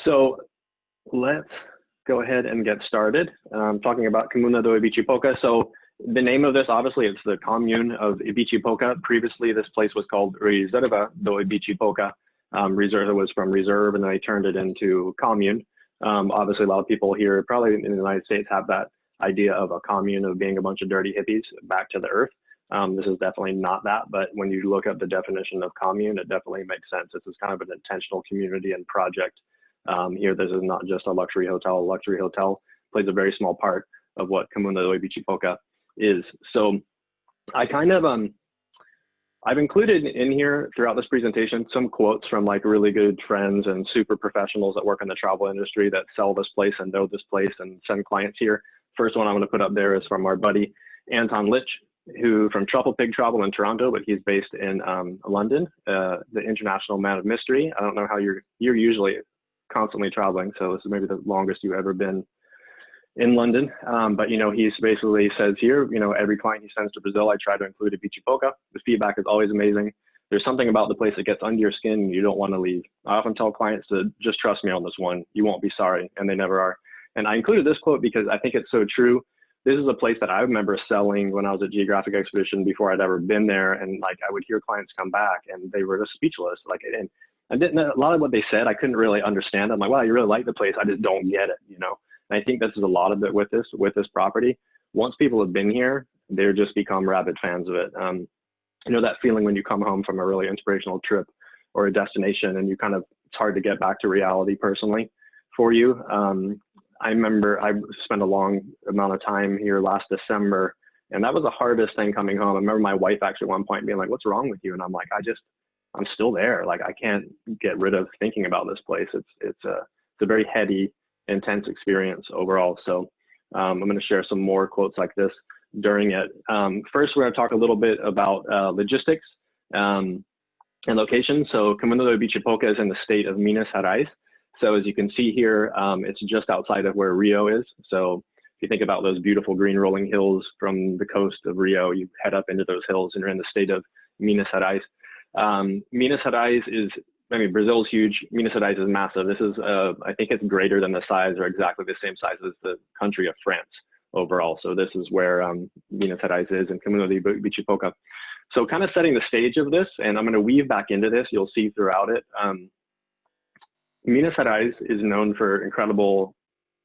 So let's go ahead and get started. Talking about Comuna do Ibitipoca. So the name of this, obviously, it's the commune of Ibitipoca. Previously, this place was called Reserva do Ibitipoca. Reserva was from reserve, and then they turned it into commune. Obviously, a lot of people here, probably in the United States, have that idea of a commune of being a bunch of dirty hippies back to the earth. This is definitely not that, but when you look up the definition of commune, it definitely makes sense. This is kind of an intentional community and project. Here, this is not just a luxury hotel. A luxury hotel plays a very small part of what Comuna do Ibitipoca is. So I kind of, I've included in here throughout this presentation some quotes from like really good friends and super professionals that work in the travel industry that sell this place and know this place and send clients here. First one I'm going to put up there is from our buddy Anton Litch, who from Truffle Pig Travel in Toronto, but he's based in London, the international man of mystery. I don't know how you're usually constantly traveling, so this is maybe the longest you've ever been in London. But you know, he's basically says here, you know, every client he sends to Brazil, I try to include Ibitipoca. The feedback is always amazing. There's something about the place that gets under your skin and you don't want to leave. I often tell clients to just trust me on this one. You won't be sorry, and they never are. And I included this quote because I think it's so true. This is a place that I remember selling when I was at Geographic Expedition before I'd ever been there. And like, I would hear clients come back and they were just speechless. Like, and I didn't know a lot of what they said. I couldn't really understand. I'm like, wow, you really like the place. I just don't get it, you know? And I think this is a lot of it with this property. Once people have been here, they're just become rabid fans of it. You know, that feeling when you come home from a really inspirational trip or a destination and you kind of, it's hard to get back to reality personally for you. I remember I spent a long amount of time here last December, and that was the hardest thing coming home. I remember my wife actually at one point being like, what's wrong with you? And I'm like, I'm still there. Like, I can't get rid of thinking about this place. It's a very heady, intense experience overall. So I'm going to share some more quotes like this during it. First, we're going to talk a little bit about logistics and location. So Comuna do Ibitipoca is in the state of Minas Gerais. So as you can see here, it's just outside of where Rio is. So if you think about those beautiful green rolling hills from the coast of Rio, you head up into those hills and you're in the state of Minas Gerais. Minas Gerais is, I mean, Brazil is huge. Minas Gerais is massive. This is, I think it's greater than the size or exactly the same size as the country of France overall. So this is where Minas Gerais is in Comuna do Ibitipoca. So kind of setting the stage of this, and I'm going to weave back into this, you'll see throughout it. Minas Gerais is known for incredible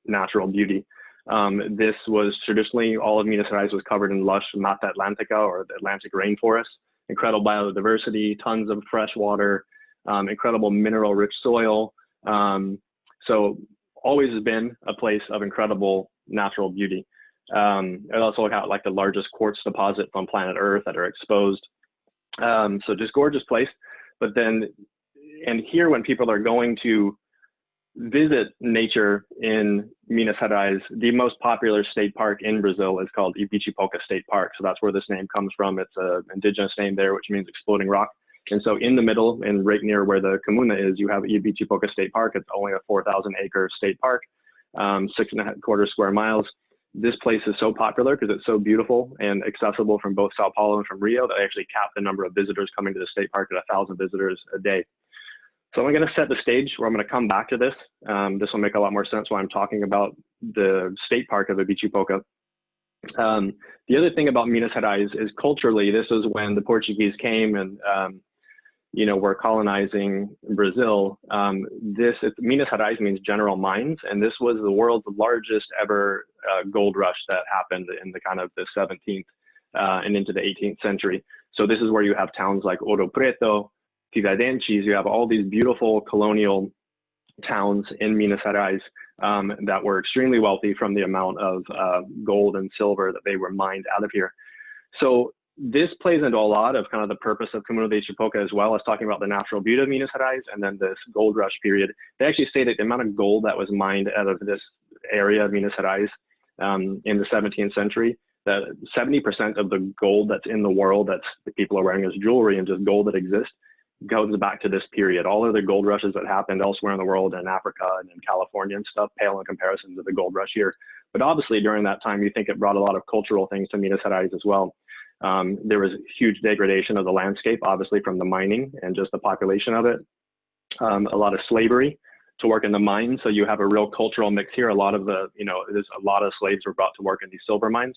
natural beauty. This was traditionally, all of Minas Gerais was covered in lush Mata Atlantica, or the Atlantic rainforest. Incredible biodiversity, tons of fresh water, incredible mineral-rich soil. So always has been a place of incredible natural beauty. It also got like the largest quartz deposit on planet Earth that are exposed. So just gorgeous place. But then, and here when people are going to visit nature in Minas Gerais, the most popular state park in Brazil is called Ibitipoca State Park. So that's where this name comes from. It's an indigenous name there, which means exploding rock. And so in the middle and right near where the Comuna is, you have Ibitipoca State Park. It's only a 4,000 acre state park, 6.25 square miles. This place is so popular because it's so beautiful and accessible from both Sao Paulo and from Rio that they actually cap the number of visitors coming to the state park at 1,000 visitors a day. So I'm going to set the stage where I'm going to come back to this. This will make a lot more sense when I'm talking about the state park of Ibitipoca. The other thing about Minas Gerais is culturally, this is when the Portuguese came and, you know, were colonizing Brazil. Minas Gerais means general mines, and this was the world's largest ever gold rush that happened in the kind of the 17th and into the 18th century. So this is where you have towns like Ouro Preto, Tiradentes. You have all these beautiful colonial towns in Minas Gerais that were extremely wealthy from the amount of gold and silver that they were mined out of here. So this plays into a lot of kind of the purpose of Comuna do Ibitipoca, as well as talking about the natural beauty of Minas Gerais and then this gold rush period. They actually stated the amount of gold that was mined out of this area of Minas Gerais in the 17th century, that 70% of the gold that's in the world that the people are wearing as jewelry and just gold that exists goes back to this period. All of the gold rushes that happened elsewhere in the world, in Africa and in California and stuff, pale in comparison to the gold rush here. But obviously during that time, you think it brought a lot of cultural things to Minas Gerais as well. There was huge degradation of the landscape, obviously from the mining and just the population of it. A lot of slavery to work in the mines. So you have a real cultural mix here. A lot of the, there's a lot of slaves were brought to work in these silver mines.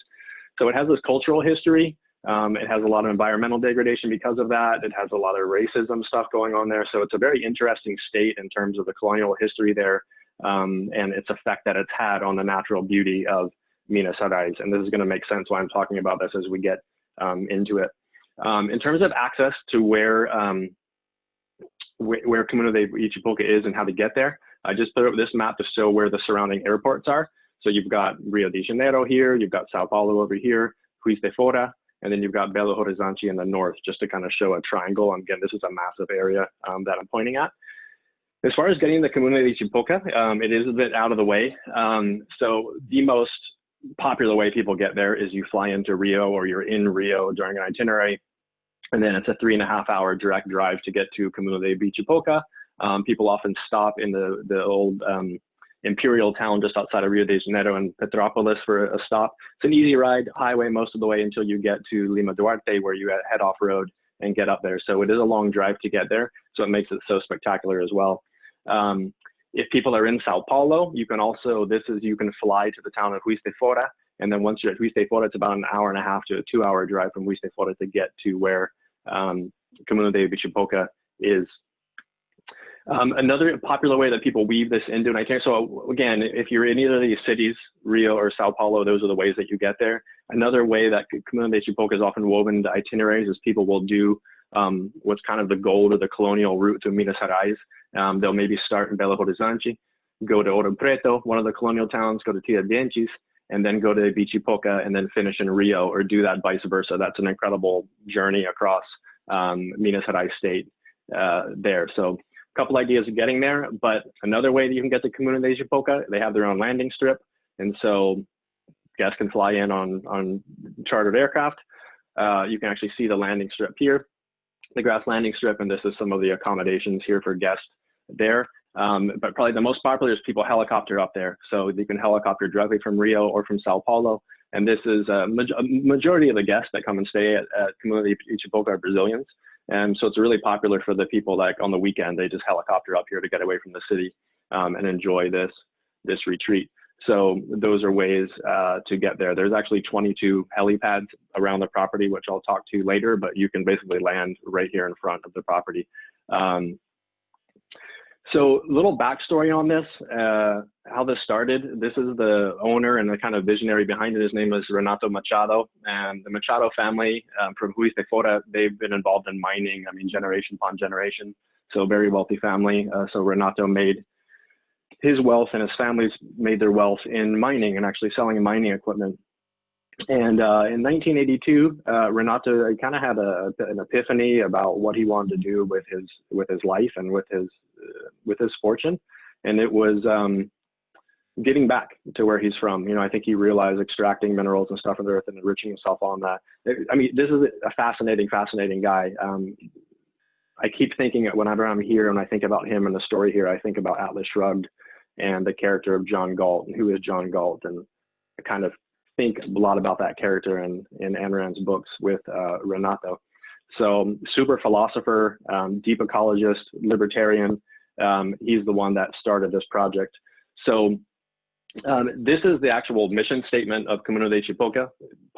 So it has this cultural history. It has a lot of environmental degradation because of that. It has a lot of racism stuff going on there. So it's a very interesting state in terms of the colonial history there, and its effect that it's had on the natural beauty of Minas Gerais. And this is going to make sense why I'm talking about this as we get into it. In terms of access to where Comuna de Ibitipoca is and how to get there, I just put up this map to show where the surrounding airports are. So you've got Rio de Janeiro here, you've got Sao Paulo over here, Juiz de Fora, and then you've got Belo Horizonte in the north, just to kind of show a triangle. And again, this is a massive area that I'm pointing at. As far as getting the Comuna de Ibitipoca, it is a bit out of the way. So the most popular way people get there is you fly into Rio, or you're in Rio during an itinerary, and then it's a 3.5-hour direct drive to get to Comuna de Ibitipoca. People often stop in the old imperial town just outside of Rio de Janeiro and Petrópolis for a stop. It's an easy ride, highway most of the way until you get to Lima Duarte, where you head off road and get up there. So it is a long drive to get there, so it makes it so spectacular as well. If people are in Sao Paulo, you can fly to the town of Juiz de Fora, and then once you're at Juiz de Fora, it's about an 1.5 to a 2-hour drive from Juiz de Fora to get to where Comuna de Ibitipoca is. Another popular way that people weave this into an itinerary. So again, if you're in either of these cities, Rio or Sao Paulo, those are the ways that you get there. Another way that Comuna de Ibitipoca is often woven into itineraries is people will do what's kind of the gold or the colonial route to Minas Gerais. They'll maybe start in Belo Horizonte, go to Ouro Preto, one of the colonial towns, go to Tiradentes, and then go to Ibitipoca, and then finish in Rio, or do that vice versa. That's an incredible journey across Minas Gerais state there. So a couple ideas of getting there, but another way that you can get to Comuna de Ibitipoca, they have their own landing strip, and so guests can fly in on chartered aircraft. You can actually see the landing strip here, the grass landing strip, and this is some of the accommodations here for guests there. But probably the most popular is people helicopter up there. So you can helicopter directly from Rio or from Sao Paulo. And this is a majority of the guests that come and stay at Comuna de Ibitipoca are Brazilians. And so it's really popular for the people like on the weekend, they just helicopter up here to get away from the city and enjoy this retreat. So those are ways to get there. There's actually 22 helipads around the property, which I'll talk to later, but you can basically land right here in front of the property. So little backstory on this, how this started. This is the owner and the kind of visionary behind it. His name is Renato Machado, and the Machado family from Juiz de Fora, they've been involved in mining, generation upon generation. So a very wealthy family. So Renato made his wealth, and his family's made their wealth in mining and actually selling mining equipment. And in 1982, Renato kind of had an epiphany about what he wanted to do with his life and with his fortune, and it was giving back to where he's from. I think he realized extracting minerals and stuff from the earth and enriching himself on that. This is a fascinating guy. I keep thinking whenever I'm here and I think about him and the story here, I think about Atlas Shrugged and the character of John Galt, and who is John Galt, and I kind of think a lot about that character in Ayn Rand's books with Renato. So super philosopher, deep ecologist, libertarian. He's the one that started this project. So this is the actual mission statement of Comuna de Ibitipoca.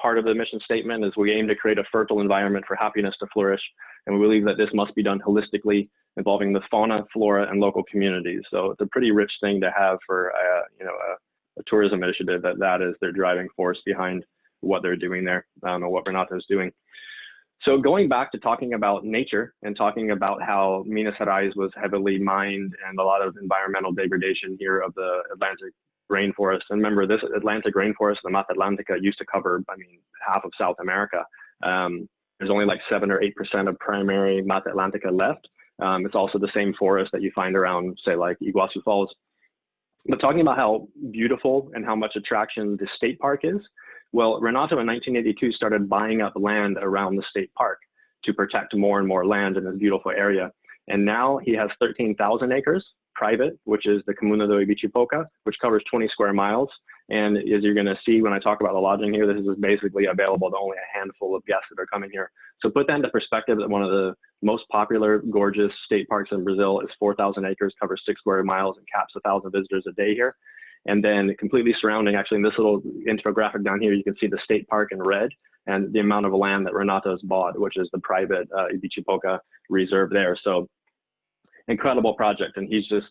Part of the mission statement is we aim to create a fertile environment for happiness to flourish, and we believe that this must be done holistically, involving the fauna, flora, and local communities. So it's a pretty rich thing to have for a tourism initiative that is their driving force behind what they're doing there, and what Renato is doing. So going back to talking about nature and talking about how Minas Gerais was heavily mined and a lot of environmental degradation here of the Atlantic rainforest. And remember, this Atlantic rainforest, the Mata Atlantica, used to cover, half of South America. There's only like 7 or 8% of primary Mata Atlantica left. It's also the same forest that you find around, say, like Iguazu Falls. But talking about how beautiful and how much attraction the state park is, well, Renato in 1982 started buying up land around the state park to protect more and more land in this beautiful area. And now he has 13,000 acres private, which is the Comuna de Ibitipoca, which covers 20 square miles. And as you're going to see when I talk about the lodging here, this is basically available to only a handful of guests that are coming here. So put that into perspective, that one of the most popular, gorgeous state parks in Brazil is 4,000 acres, covers 6 square miles, and caps 1,000 visitors a day here. And then completely surrounding, actually in this little infographic down here, you can see the state park in red and the amount of land that Renato's bought, which is the private Ibitipoca reserve there. So incredible project. And he's just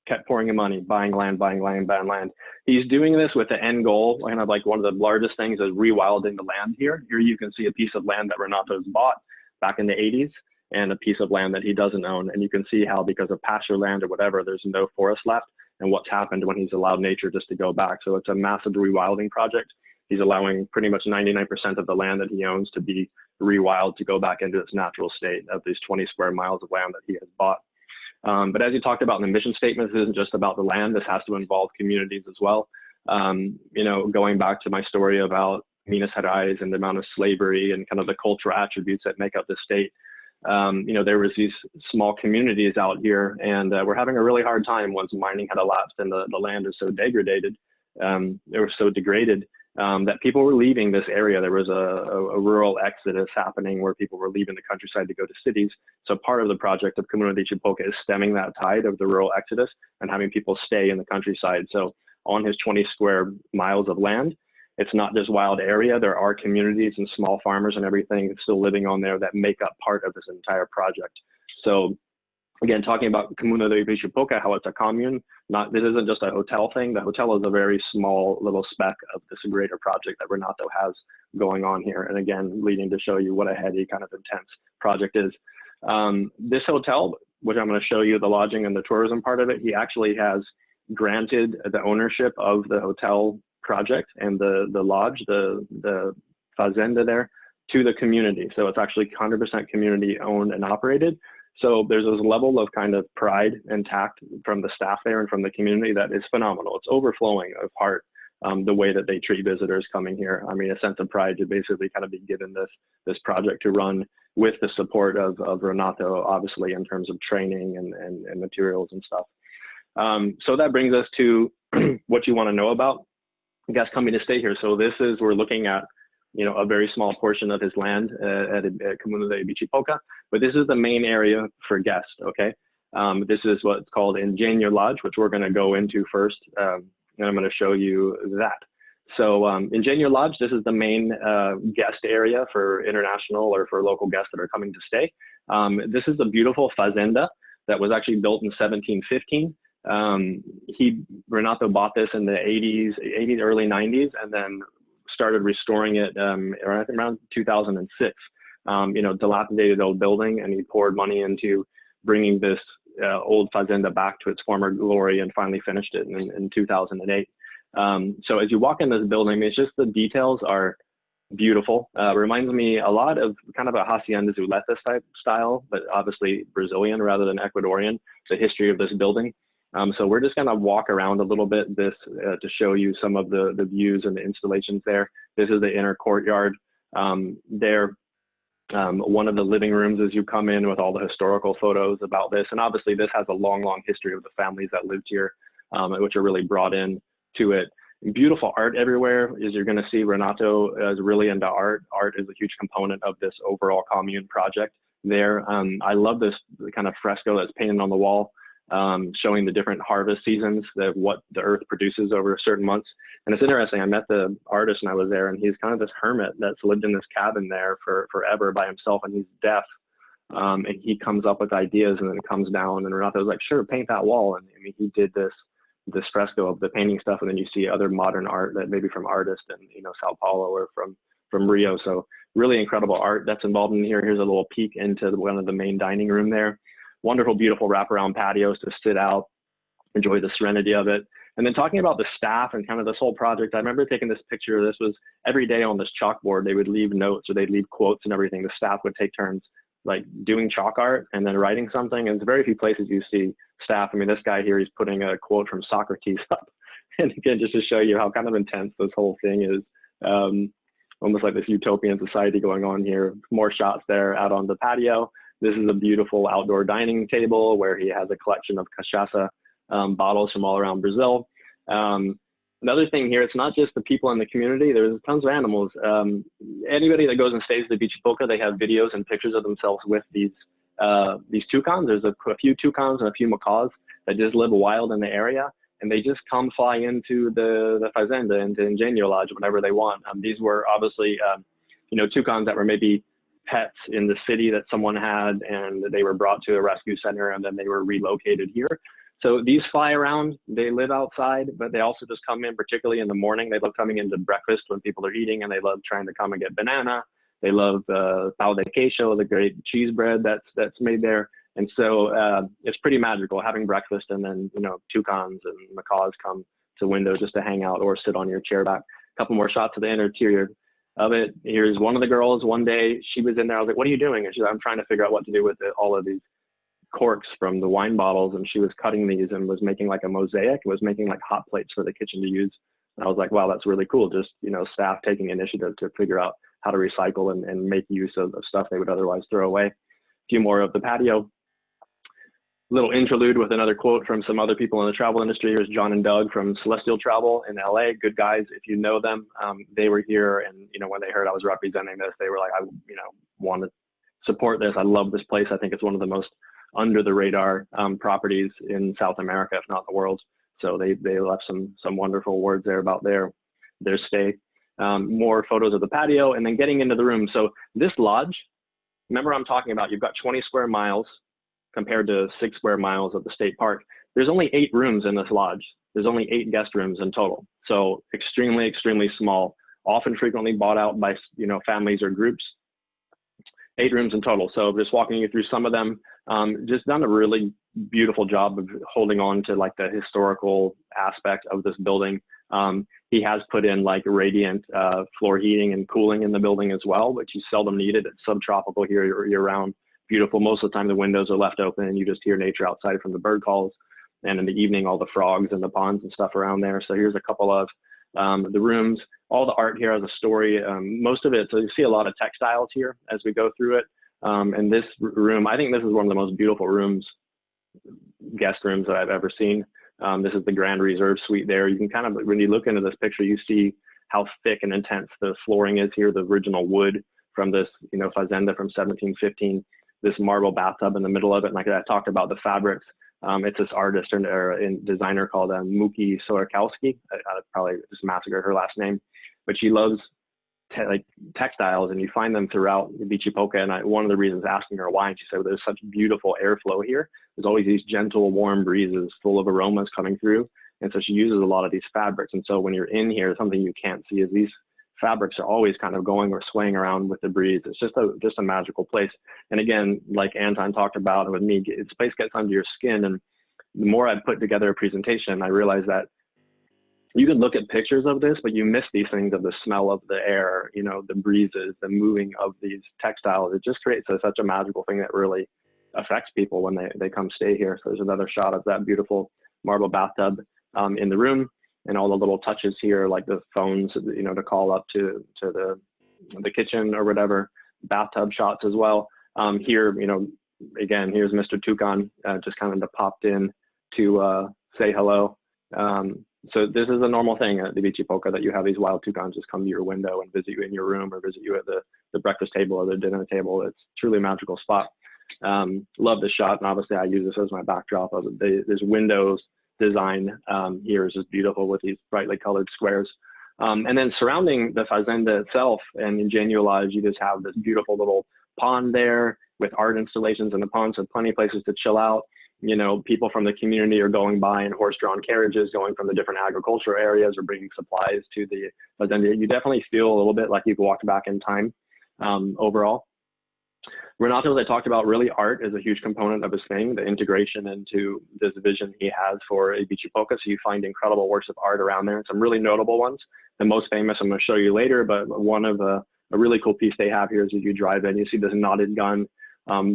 kept pouring in money, buying land, buying land, buying land. He's doing this with the end goal, kind of like one of the largest things is rewilding the land here. Here you can see a piece of land that Renato's bought back in the 80s and a piece of land that he doesn't own. And you can see how, because of pasture land or whatever, there's no forest left, and what's happened when he's allowed nature just to go back. So it's a massive rewilding project. He's allowing pretty much 99% of the land that he owns to be rewild, to go back into its natural state of these 20 square miles of land that he has bought. But as you talked about in the mission statement, this isn't just about the land. This has to involve communities as well. You know, going back to my story about Minas Gerais and the amount of slavery and kind of the cultural attributes that make up the state, you know, there was these small communities out here, and we're having a really hard time once mining had elapsed and the land is so degraded, they were so degraded, that people were leaving this area. There was a rural exodus happening where people were leaving the countryside to go to cities. So part of the project of Comuna de Ibitipoca is stemming that tide of the rural exodus and having people stay in the countryside. So on his 20 square miles of land, it's not just wild area. There are communities and small farmers and everything still living on there that make up part of this entire project. So again, talking about Comuna de Ibitipoca, how it's a commune, this isn't just a hotel thing. The hotel is a very small little speck of this greater project that Renato has going on here. And again, leading to show you what a heady kind of intense project is. This hotel, which I'm going to show you the lodging and the tourism part of it, he actually has granted the ownership of the hotel project and the lodge, the fazenda there, to the community. So it's actually 100% community owned and operated. So there's this level of kind of pride and tact from the staff there and from the community that is phenomenal. It's overflowing of heart, the way that they treat visitors coming here. I mean, a sense of pride to basically kind of be given this project to run with the support of Renato, obviously, in terms of training and materials and stuff. So that brings us to what you want to know about guests coming to stay here. So this is, we're looking at, you know, a very small portion of his land at Comuna de Ibitipoca, but this is the main area for guests, okay? This is what's called Engenho Lodge, which we're gonna go into first, and I'm gonna show you that. So Engenho Lodge, this is the main guest area for international or for local guests that are coming to stay. This is a beautiful fazenda that was actually built in 1715. Renato bought this in the 80s, early 90s, and then started restoring it around 2006. You know, dilapidated old building, and he poured money into bringing this old fazenda back to its former glory, and finally finished it in 2008. So as you walk in this building, I mean, it's just the details are beautiful. Reminds me a lot of kind of a hacienda zuleta type style, but obviously Brazilian rather than Ecuadorian, the history of this building. So we're just gonna walk around a little bit to show you some of the views and the installations there. This is the inner courtyard there. One of the living rooms as you come in, with all the historical photos about this. And obviously this has a long, long history of the families that lived here, which are really brought in to it. Beautiful art everywhere. As you're gonna see, Renato is really into art. Art is a huge component of this overall commune project there. I love this kind of fresco that's painted on the wall, showing the different harvest seasons, what the earth produces over certain months. And it's interesting, I met the artist when I was there, and he's kind of this hermit that's lived in this cabin there for forever by himself, and he's deaf. And he comes up with ideas, and then it comes down, and Renato's like, sure, paint that wall. And I mean, he did this fresco of the painting stuff, and then you see other modern art that maybe from artists in, you know, Sao Paulo or from Rio. So really incredible art that's involved in here. Here's a little peek into one of the main dining room there. Wonderful, beautiful wraparound patios to sit out, enjoy the serenity of it. And then talking about the staff and kind of this whole project, I remember taking this picture. This was every day on this chalkboard, they would leave notes or they'd leave quotes and everything. The staff would take turns like doing chalk art and then writing something. And there's very few places you see staff. I mean, this guy here, he's putting a quote from Socrates up. And again, just to show you how kind of intense this whole thing is, almost like this utopian society going on here. More shots there out on the patio. This is a beautiful outdoor dining table where he has a collection of cachaça bottles from all around Brazil. Another thing here, it's not just the people in the community. There's tons of animals. Anybody that goes and stays at Ibitipoca, they have videos and pictures of themselves with these toucans. There's a few toucans and a few macaws that just live wild in the area, and they just come fly into the fazenda, into Engenho Lodge, whenever they want. These were obviously, you know, toucans that were maybe pets in the city that someone had, and they were brought to a rescue center, and then they were relocated here. So these fly around, they live outside, but they also just come in, particularly in the morning. They love coming into breakfast when people are eating, and they love trying to come and get banana. They love pão de queijo, the great cheese bread that's made there. And so it's pretty magical having breakfast, and then, you know, toucans and macaws come to window just to hang out or sit on your chair back. A couple more shots of the interior of it. Here's one of the girls. One day she was in there. I was like, "What are you doing?" And she's like, "I'm trying to figure out what to do with all of these corks from the wine bottles," and she was cutting these and was making like a mosaic. It was making like hot plates for the kitchen to use. And I was like, wow, that's really cool. Just, you know, staff taking initiative to figure out how to recycle and make use of stuff they would otherwise throw away. A few more of the patio. Little interlude with another quote from some other people in the travel industry. Here's John and Doug from Celestial Travel in LA. Good guys, if you know them. They were here, and, you know, when they heard I was representing this, they were like, I, you know, want to support this. I love this place. I think it's one of the most under the radar properties in South America, if not the world. So they left some wonderful words there about their stay. More photos of the patio, and then getting into the room. So this lodge, remember I'm talking about, you've got 20 square miles compared to 6 square miles of the state park. There's only 8 rooms in this lodge. There's only 8 guest rooms in total. So extremely, extremely small, often frequently bought out by, you know, families or groups. 8 rooms in total. So just walking you through some of them, just done a really beautiful job of holding on to like the historical aspect of this building. He has put in like radiant floor heating and cooling in the building as well, which you seldom needed. It's subtropical here year round. Beautiful. Most of the time the windows are left open and you just hear nature outside from the bird calls. And in the evening, all the frogs and the ponds and stuff around there. So here's a couple of the rooms. All the art here has a story. Most of it, so you see a lot of textiles here as we go through it. And this room, I think this is one of the most beautiful rooms, guest rooms that I've ever seen. This is the Grand Reserve Suite there. You can kind of, when you look into this picture, you see how thick and intense the flooring is here, the original wood from this, you know, fazenda from 1715, this marble bathtub in the middle of it. And like I talked about the fabrics, it's this artist or designer called Muruqui Monkey. I probably just massacred her last name, but she loves like textiles, and you find them throughout Ibitipoca. And one of the reasons asking her why, and she said, well, there's such beautiful airflow here. There's always these gentle, warm breezes full of aromas coming through. And so she uses a lot of these fabrics. And so when you're in here, something you can't see is these fabrics are always kind of going or swaying around with the breeze. It's just a magical place. And again, like Anton talked about with me, this place gets under your skin. And the more I put together a presentation, I realized that you can look at pictures of this, but you miss these things of the smell of the air, you know, the breezes, the moving of these textiles. It just creates such a magical thing that really affects people when they come stay here. So there's another shot of that beautiful marble bathtub in the room, and all the little touches here, like the phones, you know, to call up to the kitchen or whatever, bathtub shots as well. Here, you know, again, here's Mr. Toucan just kind of popped in to say hello. So this is a normal thing at the Ibitipoca, that you have these wild toucans just come to your window and visit you in your room or visit you at the breakfast table or the dinner table. It's truly a magical spot. Love this shot, and obviously I use this as my backdrop. This windows design here is just beautiful with these brightly colored squares. And then surrounding the fazenda itself and Engenho Lodge, you just have this beautiful little pond there with art installations in the pond, so plenty of places to chill out. You know, people from the community are going by in horse-drawn carriages, going from the different agricultural areas or bringing supplies to the fazenda. You definitely feel a little bit like you've walked back in time overall. Renato, as I talked about, really art is a huge component of his thing, the integration into this vision he has for Ibitipoca. So you find incredible works of art around there, and some really notable ones. The most famous I'm going to show you later, but one of a really cool piece they have here is as you drive in, you see this knotted gun.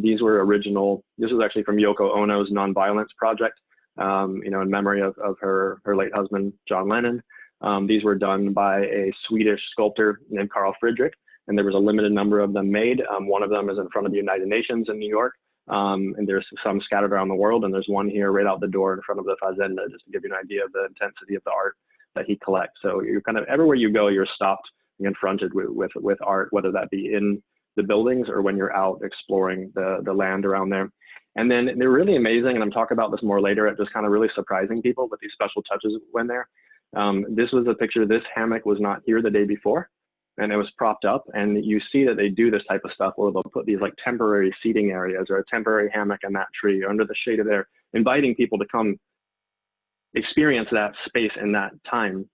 These were original. This was actually from Yoko Ono's Nonviolence project, you know, in memory of her late husband, John Lennon. These were done by a Swedish sculptor named Carl Friedrich, and there was a limited number of them made. One of them is in front of the United Nations in New York, and there's some scattered around the world, and there's one here right out the door in front of the fazenda, just to give you an idea of the intensity of the art that he collects. So you're kind of everywhere you go, you're stopped and confronted with art, whether that be in the buildings or when you're out exploring the land around there. And then they're really amazing, and I'm talking about this more later, at just kind of really surprising people with these special touches when there. This was a picture. This hammock was not here the day before, and it was propped up. And you see that they do this type of stuff where they'll put these like temporary seating areas or a temporary hammock in that tree or under the shade of there, inviting people to come experience that space in that time,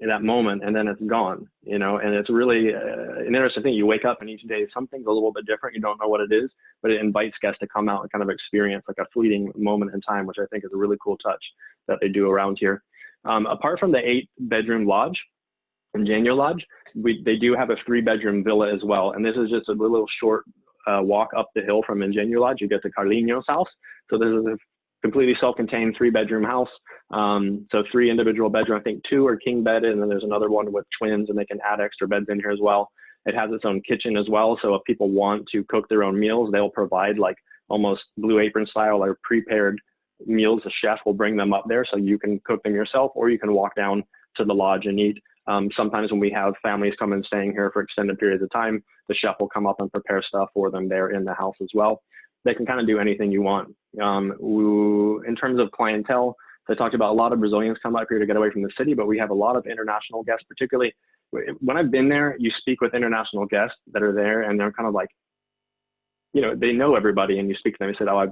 in that moment, and then it's gone, you know. And it's really an interesting thing. You wake up and each day something's a little bit different. You don't know what it is, but it invites guests to come out and kind of experience like a fleeting moment in time, which I think is a really cool touch that they do around here. Apart from the 8-bedroom lodge, Engenho Lodge, they do have a 3-bedroom villa as well. And this is just a little short walk up the hill from Engenho Lodge. You get to Carlinhos House. So this is a completely self-contained 3-bedroom house. So 3 individual bedrooms, I think 2 are king bedded, and then there's another one with twins, and they can add extra beds in here as well. It has its own kitchen as well. So if people want to cook their own meals, they'll provide like almost Blue Apron style or prepared meals. The chef will bring them up there so you can cook them yourself, or you can walk down to the lodge and eat. Sometimes when we have families come and staying here for extended periods of time, the chef will come up and prepare stuff for them there in the house as well. They can kind of do anything you want. In terms of clientele, so I talked about a lot of Brazilians come up here to get away from the city, but we have a lot of international guests, particularly when I've been there. You speak with international guests that are there, and they're kind of like, you know, they know everybody, and you speak to them. They said, oh,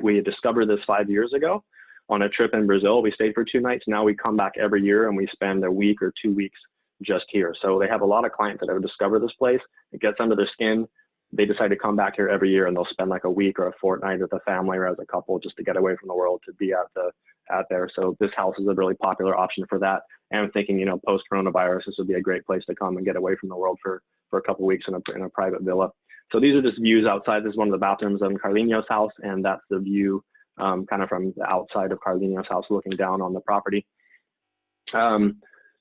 we discovered this 5 years ago on a trip in Brazil. We stayed for 2 nights. Now we come back every year and we spend a week or 2 weeks just here. So they have a lot of clients that have discovered this place. It gets under their skin. They decide to come back here every year, and they'll spend like a week or a fortnight with a family or as a couple just to get away from the world, to be out there. So this house is a really popular option for that. And I'm thinking, you know, post coronavirus, this would be a great place to come and get away from the world for a couple of weeks in a private villa. So these are just views outside. This is one of the bathrooms in Carlinhos House, and that's the view kind of from the outside of Carlinhos House looking down on the property.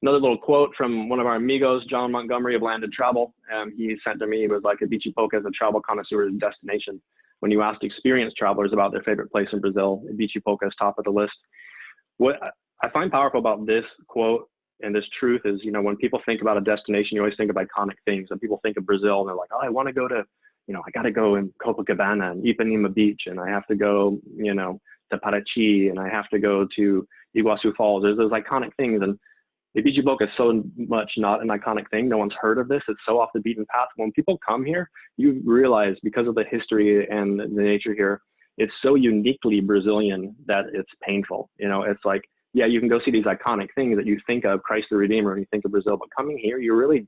Another little quote from one of our amigos, John Montgomery of Landed Travel. He sent to me, it was like, Ibitipoca is a travel connoisseur's destination. When you asked experienced travelers about their favorite place in Brazil, Ibitipoca is top of the list. What I find powerful about this quote and this truth is, you know, when people think about a destination, you always think of iconic things. And people think of Brazil and they're like, oh, I want to go to, you know, I got to go in Copacabana and Ipanema Beach, and I have to go, you know, to Paraty, and I have to go to Iguaçu Falls. There's those iconic things. And Ibitipoca is so much not an iconic thing. No one's heard of this. It's so off the beaten path. When people come here, you realize, because of the history and the nature here, it's so uniquely Brazilian that it's painful. You know, it's like, yeah, you can go see these iconic things that you think of, Christ the Redeemer, and you think of Brazil, but coming here, you're really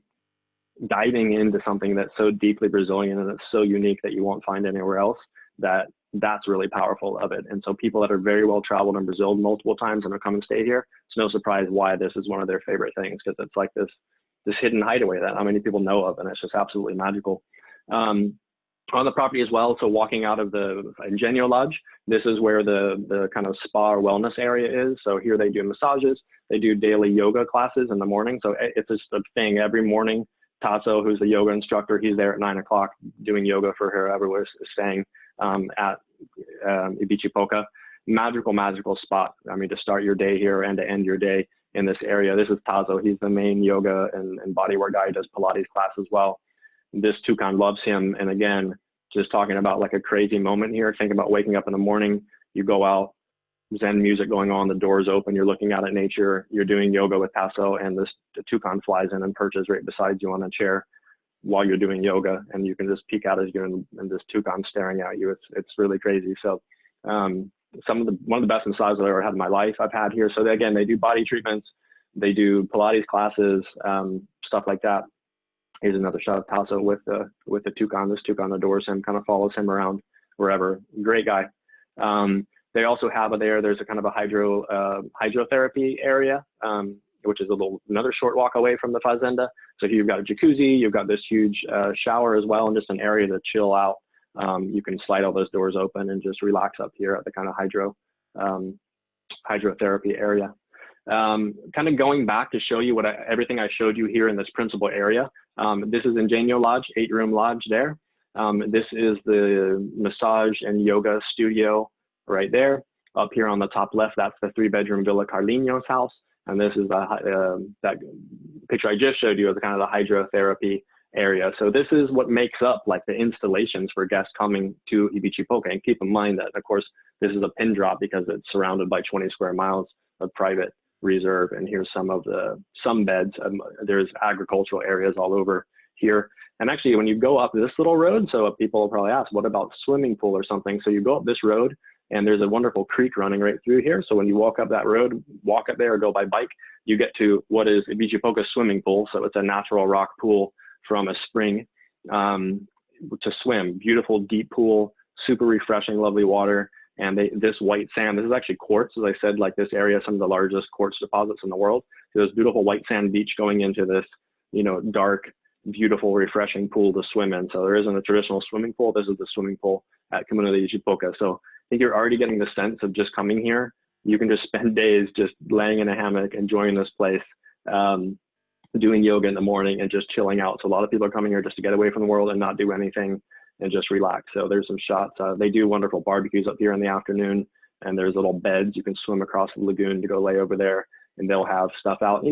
diving into something that's so deeply Brazilian and it's so unique that you won't find anywhere else. That's really powerful of it. And so people that are very well traveled in Brazil multiple times and are come and stay here, it's no surprise why this is one of their favorite things, because it's like this hidden hideaway that not many people know of, and it's just absolutely magical. On the property as well, so walking out of the Engenho Lodge, this is where the kind of spa or wellness area is. So here they do massages, they do daily yoga classes in the morning. So it's just a thing every morning. Tasso, who's the yoga instructor, he's there at 9 o'clock doing yoga for whoever is staying at Ibitipoca. Magical spot. I mean, to start your day here and to end your day in this area. This is Tasso. He's the main yoga and bodywork guy. He does Pilates class as well. This toucan loves him. And again, just talking about like a crazy moment here. Think about waking up in the morning, you go out, Zen music going on, the doors open, you're looking out at nature, you're doing yoga with Tasso, and the toucan flies in and perches right beside you on a chair while you're doing yoga, and you can just peek out as you're in this toucan staring at you. It's really crazy. So one of the best massages I've ever had in my life I've had here. So again, they do body treatments, they do Pilates classes, stuff like that. Here's another shot of Tasso with the toucan. This toucan adores him, kind of follows him around wherever. Great guy. They also have there's a kind of a hydrotherapy area, which is another short walk away from the fazenda. So you've got a jacuzzi, you've got this huge shower as well, and just an area to chill out. You can slide all those doors open and just relax up here at the kind of hydrotherapy area. Kind of going back to show you everything I showed you here in this principal area. This is Engenho Lodge, 8-room lodge there. This is the massage and yoga studio right there. Up here on the top left, that's the 3-bedroom Villa Carlinhos House. And this is that picture I just showed you of the kind of the hydrotherapy area. So this is what makes up like the installations for guests coming to Ibitipoca. And keep in mind that, of course, this is a pin drop because it's surrounded by 20 square miles of private reserve. And here's some beds. There's agricultural areas all over here. And actually, when you go up this little road, so people will probably ask, what about swimming pool or something? So you go up this road, and there's a wonderful creek running right through here. So when you walk up that road, walk up there or go by bike, you get to what is Ibitipoca swimming pool. So it's a natural rock pool from a spring to swim. Beautiful deep pool, super refreshing, lovely water. And this white sand, this is actually quartz, as I said, like this area, some of the largest quartz deposits in the world. So there's beautiful white sand beach going into this, dark, beautiful, refreshing pool to swim in. So there isn't a traditional swimming pool. This is the swimming pool at Comuna de Ibitipoca. So I think you're already getting the sense of just coming here. You can just spend days just laying in a hammock, enjoying this place, doing yoga in the morning and just chilling out. So a lot of people are coming here just to get away from the world and not do anything and just relax. So there's some shots. They do wonderful barbecues up here in the afternoon, and there's little beds. You can swim across the lagoon to go lay over there, and they'll have stuff out.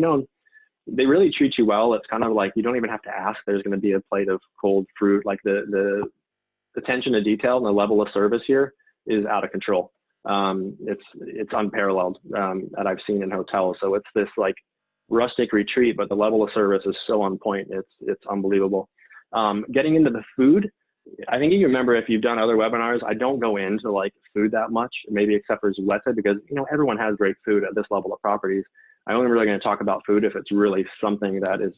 They really treat you well. It's kind of like you don't even have to ask. There's going to be a plate of cold fruit. Like the attention to detail and the level of service here is out of control. It's unparalleled that I've seen in hotels. So it's this like rustic retreat, but the level of service is so on point. It's unbelievable. Getting into the food, I think you remember if you've done other webinars, I don't go into like food that much, maybe except for Zuleta, because everyone has great food at this level of properties. I'm only really going to talk about food if it's really something that is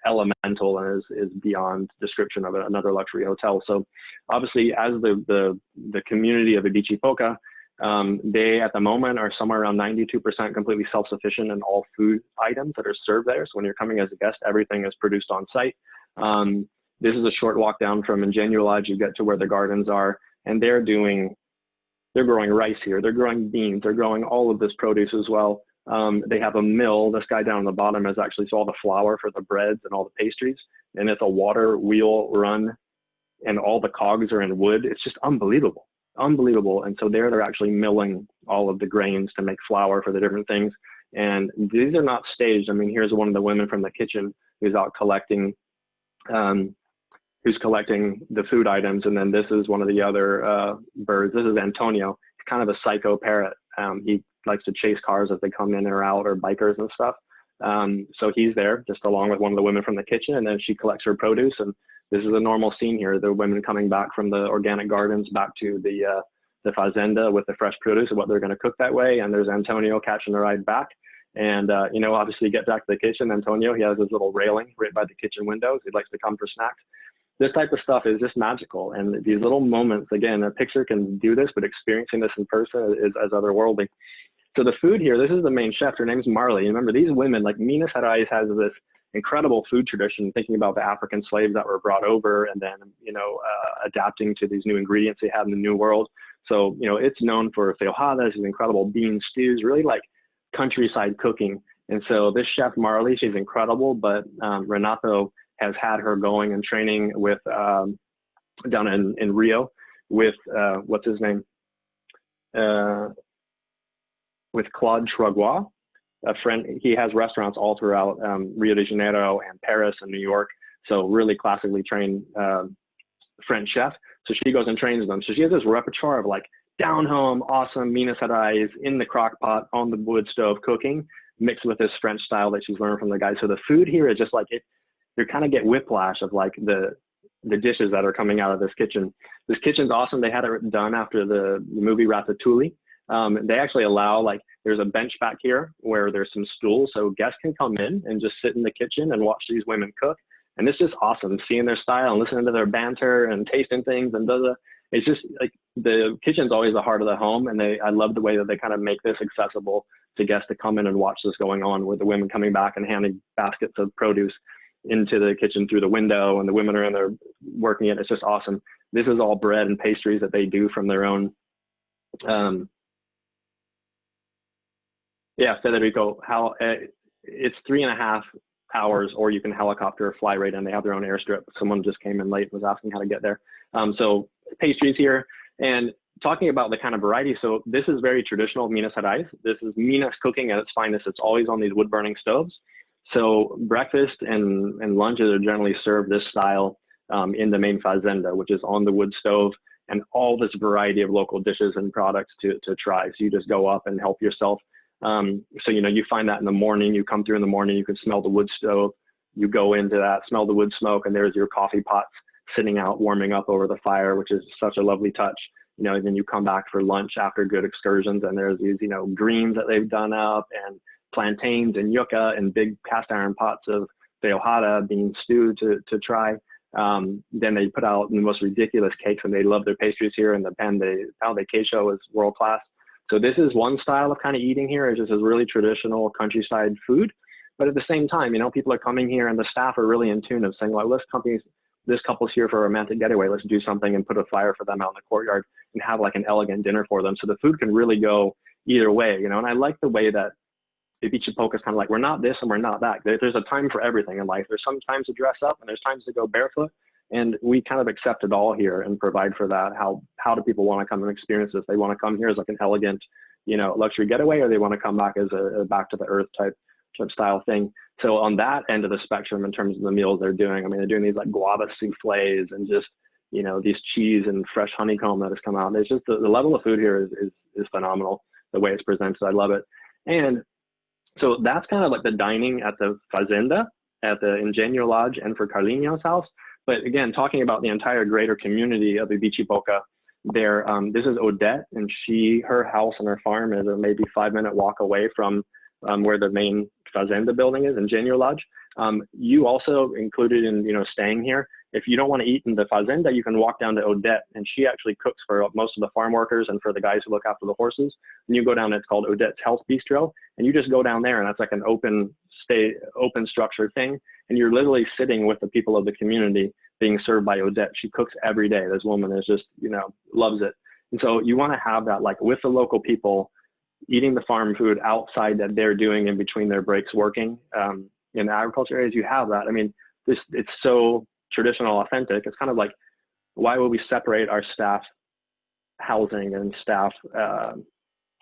elemental and is beyond description of another luxury hotel. So obviously, as the community of Ibitipoca, they at the moment are somewhere around 92% completely self-sufficient in all food items that are served there. So when you're coming as a guest, everything is produced on site. This is a short walk down from Engenho Lodge. You get to where the gardens are, and they're growing rice here. They're growing beans. They're growing all of this produce as well. They have a mill. This guy down on the bottom is actually all the flour for the breads and all the pastries, and it's a water wheel run, and all the cogs are in wood. It's just unbelievable. And so they're actually milling all of the grains to make flour for the different things. And these are not staged. I mean, here's one of the women from the kitchen who's out collecting, the food items. And then this is one of the other birds. This is Antonio. He's kind of a psycho parrot. He likes to chase cars as they come in or out, or bikers and stuff. So he's there just along with one of the women from the kitchen, and then she collects her produce. And this is a normal scene here. The women coming back from the organic gardens back to the fazenda with the fresh produce of what they're going to cook that way. And there's Antonio catching the ride back. And, obviously get back to the kitchen. Antonio, he has his little railing right by the kitchen windows. He likes to come for snacks. This type of stuff is just magical. And these little moments, again, a picture can do this, but experiencing this in person is as otherworldly. So the food here, this is the main chef. Her name's Marley. Remember, these women, like Minas Gerais has this incredible food tradition, thinking about the African slaves that were brought over and then, adapting to these new ingredients they had in the New World. So, it's known for feijoadas, these incredible bean stews, really like countryside cooking. And so this chef Marley, she's incredible, but Renato has had her going and training with down in Rio with what's his name? With Claude Tregois, a friend. He has restaurants all throughout Rio de Janeiro and Paris and New York. So really classically trained French chef. So she goes and trains them. So she has this repertoire of like down home, awesome Minas Gerais in the crock pot on the wood stove cooking, mixed with this French style that she's learned from the guys. So the food here is just like it. You kind of get whiplash of like the dishes that are coming out of this kitchen. This kitchen's awesome. They had it done after the movie Ratatouille. They actually allow, like, there's a bench back here where there's some stools, so guests can come in and just sit in the kitchen and watch these women cook. And it's just awesome seeing their style and listening to their banter and tasting things and it's just like the kitchen's always the heart of the home. And I love the way that they kind of make this accessible to guests to come in and watch this going on, with the women coming back and handing baskets of produce into the kitchen through the window, and the women are in there working it. It's just awesome. This is all bread and pastries that they do from their own. Federico, it's 3.5 hours, or you can helicopter or fly right in. They have their own airstrip. Someone just came in late and was asking how to get there. So pastries here, and talking about the kind of variety, so this is very traditional Minas Gerais. This is Minas cooking at its finest. It's always on these wood-burning stoves. So breakfast and lunches are generally served this style in the main fazenda, which is on the wood stove, and all this variety of local dishes and products to try. So you just go up and help yourself. So, you know, you find that in the morning, you come through in the morning, you can smell the wood stove, you go into that, smell the wood smoke, and there's your coffee pots sitting out, warming up over the fire, which is such a lovely touch. You know, and then you come back for lunch after good excursions, and there's these, you know, greens that they've done up, and plantains and yucca, and big cast iron pots of feijoada being stewed to try. Then they put out the most ridiculous cakes, and they love their pastries here, and the pan de queijo is world class. So this is one style of kind of eating here. It's just a really traditional countryside food. But at the same time, you know, people are coming here, and the staff are really in tune of saying, well, this couple's here for a romantic getaway. Let's do something and put a fire for them out in the courtyard and have like an elegant dinner for them. So the food can really go either way, you know. And I like the way that Ibitipoca is kind of like, we're not this and we're not that. There's a time for everything in life. There's some times to dress up, and there's times to go barefoot. And we kind of accept it all here and provide for that. How do people want to come and experience this? They want to come here as like an elegant, you know, luxury getaway, or they want to come back as a back to the earth type style thing. So on that end of the spectrum, in terms of the meals they're doing, I mean, they're doing these like guava souffles and just, you know, these cheese and fresh honeycomb that has come out. It's just the level of food here is phenomenal. The way it's presented, I love it. And so that's kind of like the dining at the fazenda, at the Engenho Lodge, and for Carlinhos House. But again, talking about the entire greater community of Ibitipoca, this is Odette, and her house and her farm is a maybe 5-minute walk away from where the main fazenda building is, Engenho Lodge. You also included in, you know, staying here. If you don't want to eat in the fazenda, you can walk down to Odette, and she actually cooks for most of the farm workers and for the guys who look after the horses. And you go down, it's called Odette's Health Bistro, and you just go down there, and that's like an open structure thing. And you're literally sitting with the people of the community being served by Odette. She cooks every day. This woman is just, you know, loves it. And so you want to have that, like, with the local people, eating the farm food outside that they're doing in between their breaks working. In the agriculture areas, you have that. I mean, it's so traditional, authentic. It's kind of like, why would we separate our staff housing and staff,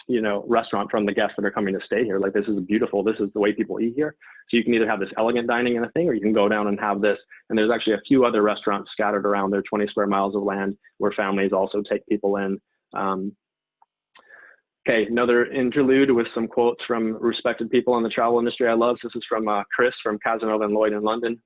you know, restaurant from the guests that are coming to stay here? Like, this is beautiful. This is the way people eat here. So you can either have this elegant dining in a thing, or you can go down and have this. And there's actually a few other restaurants scattered around there, 20 square miles of land, where families also take people in. Okay, another interlude with some quotes from respected people in the travel industry I love. This is from Chris from Casanova and Lloyd in London.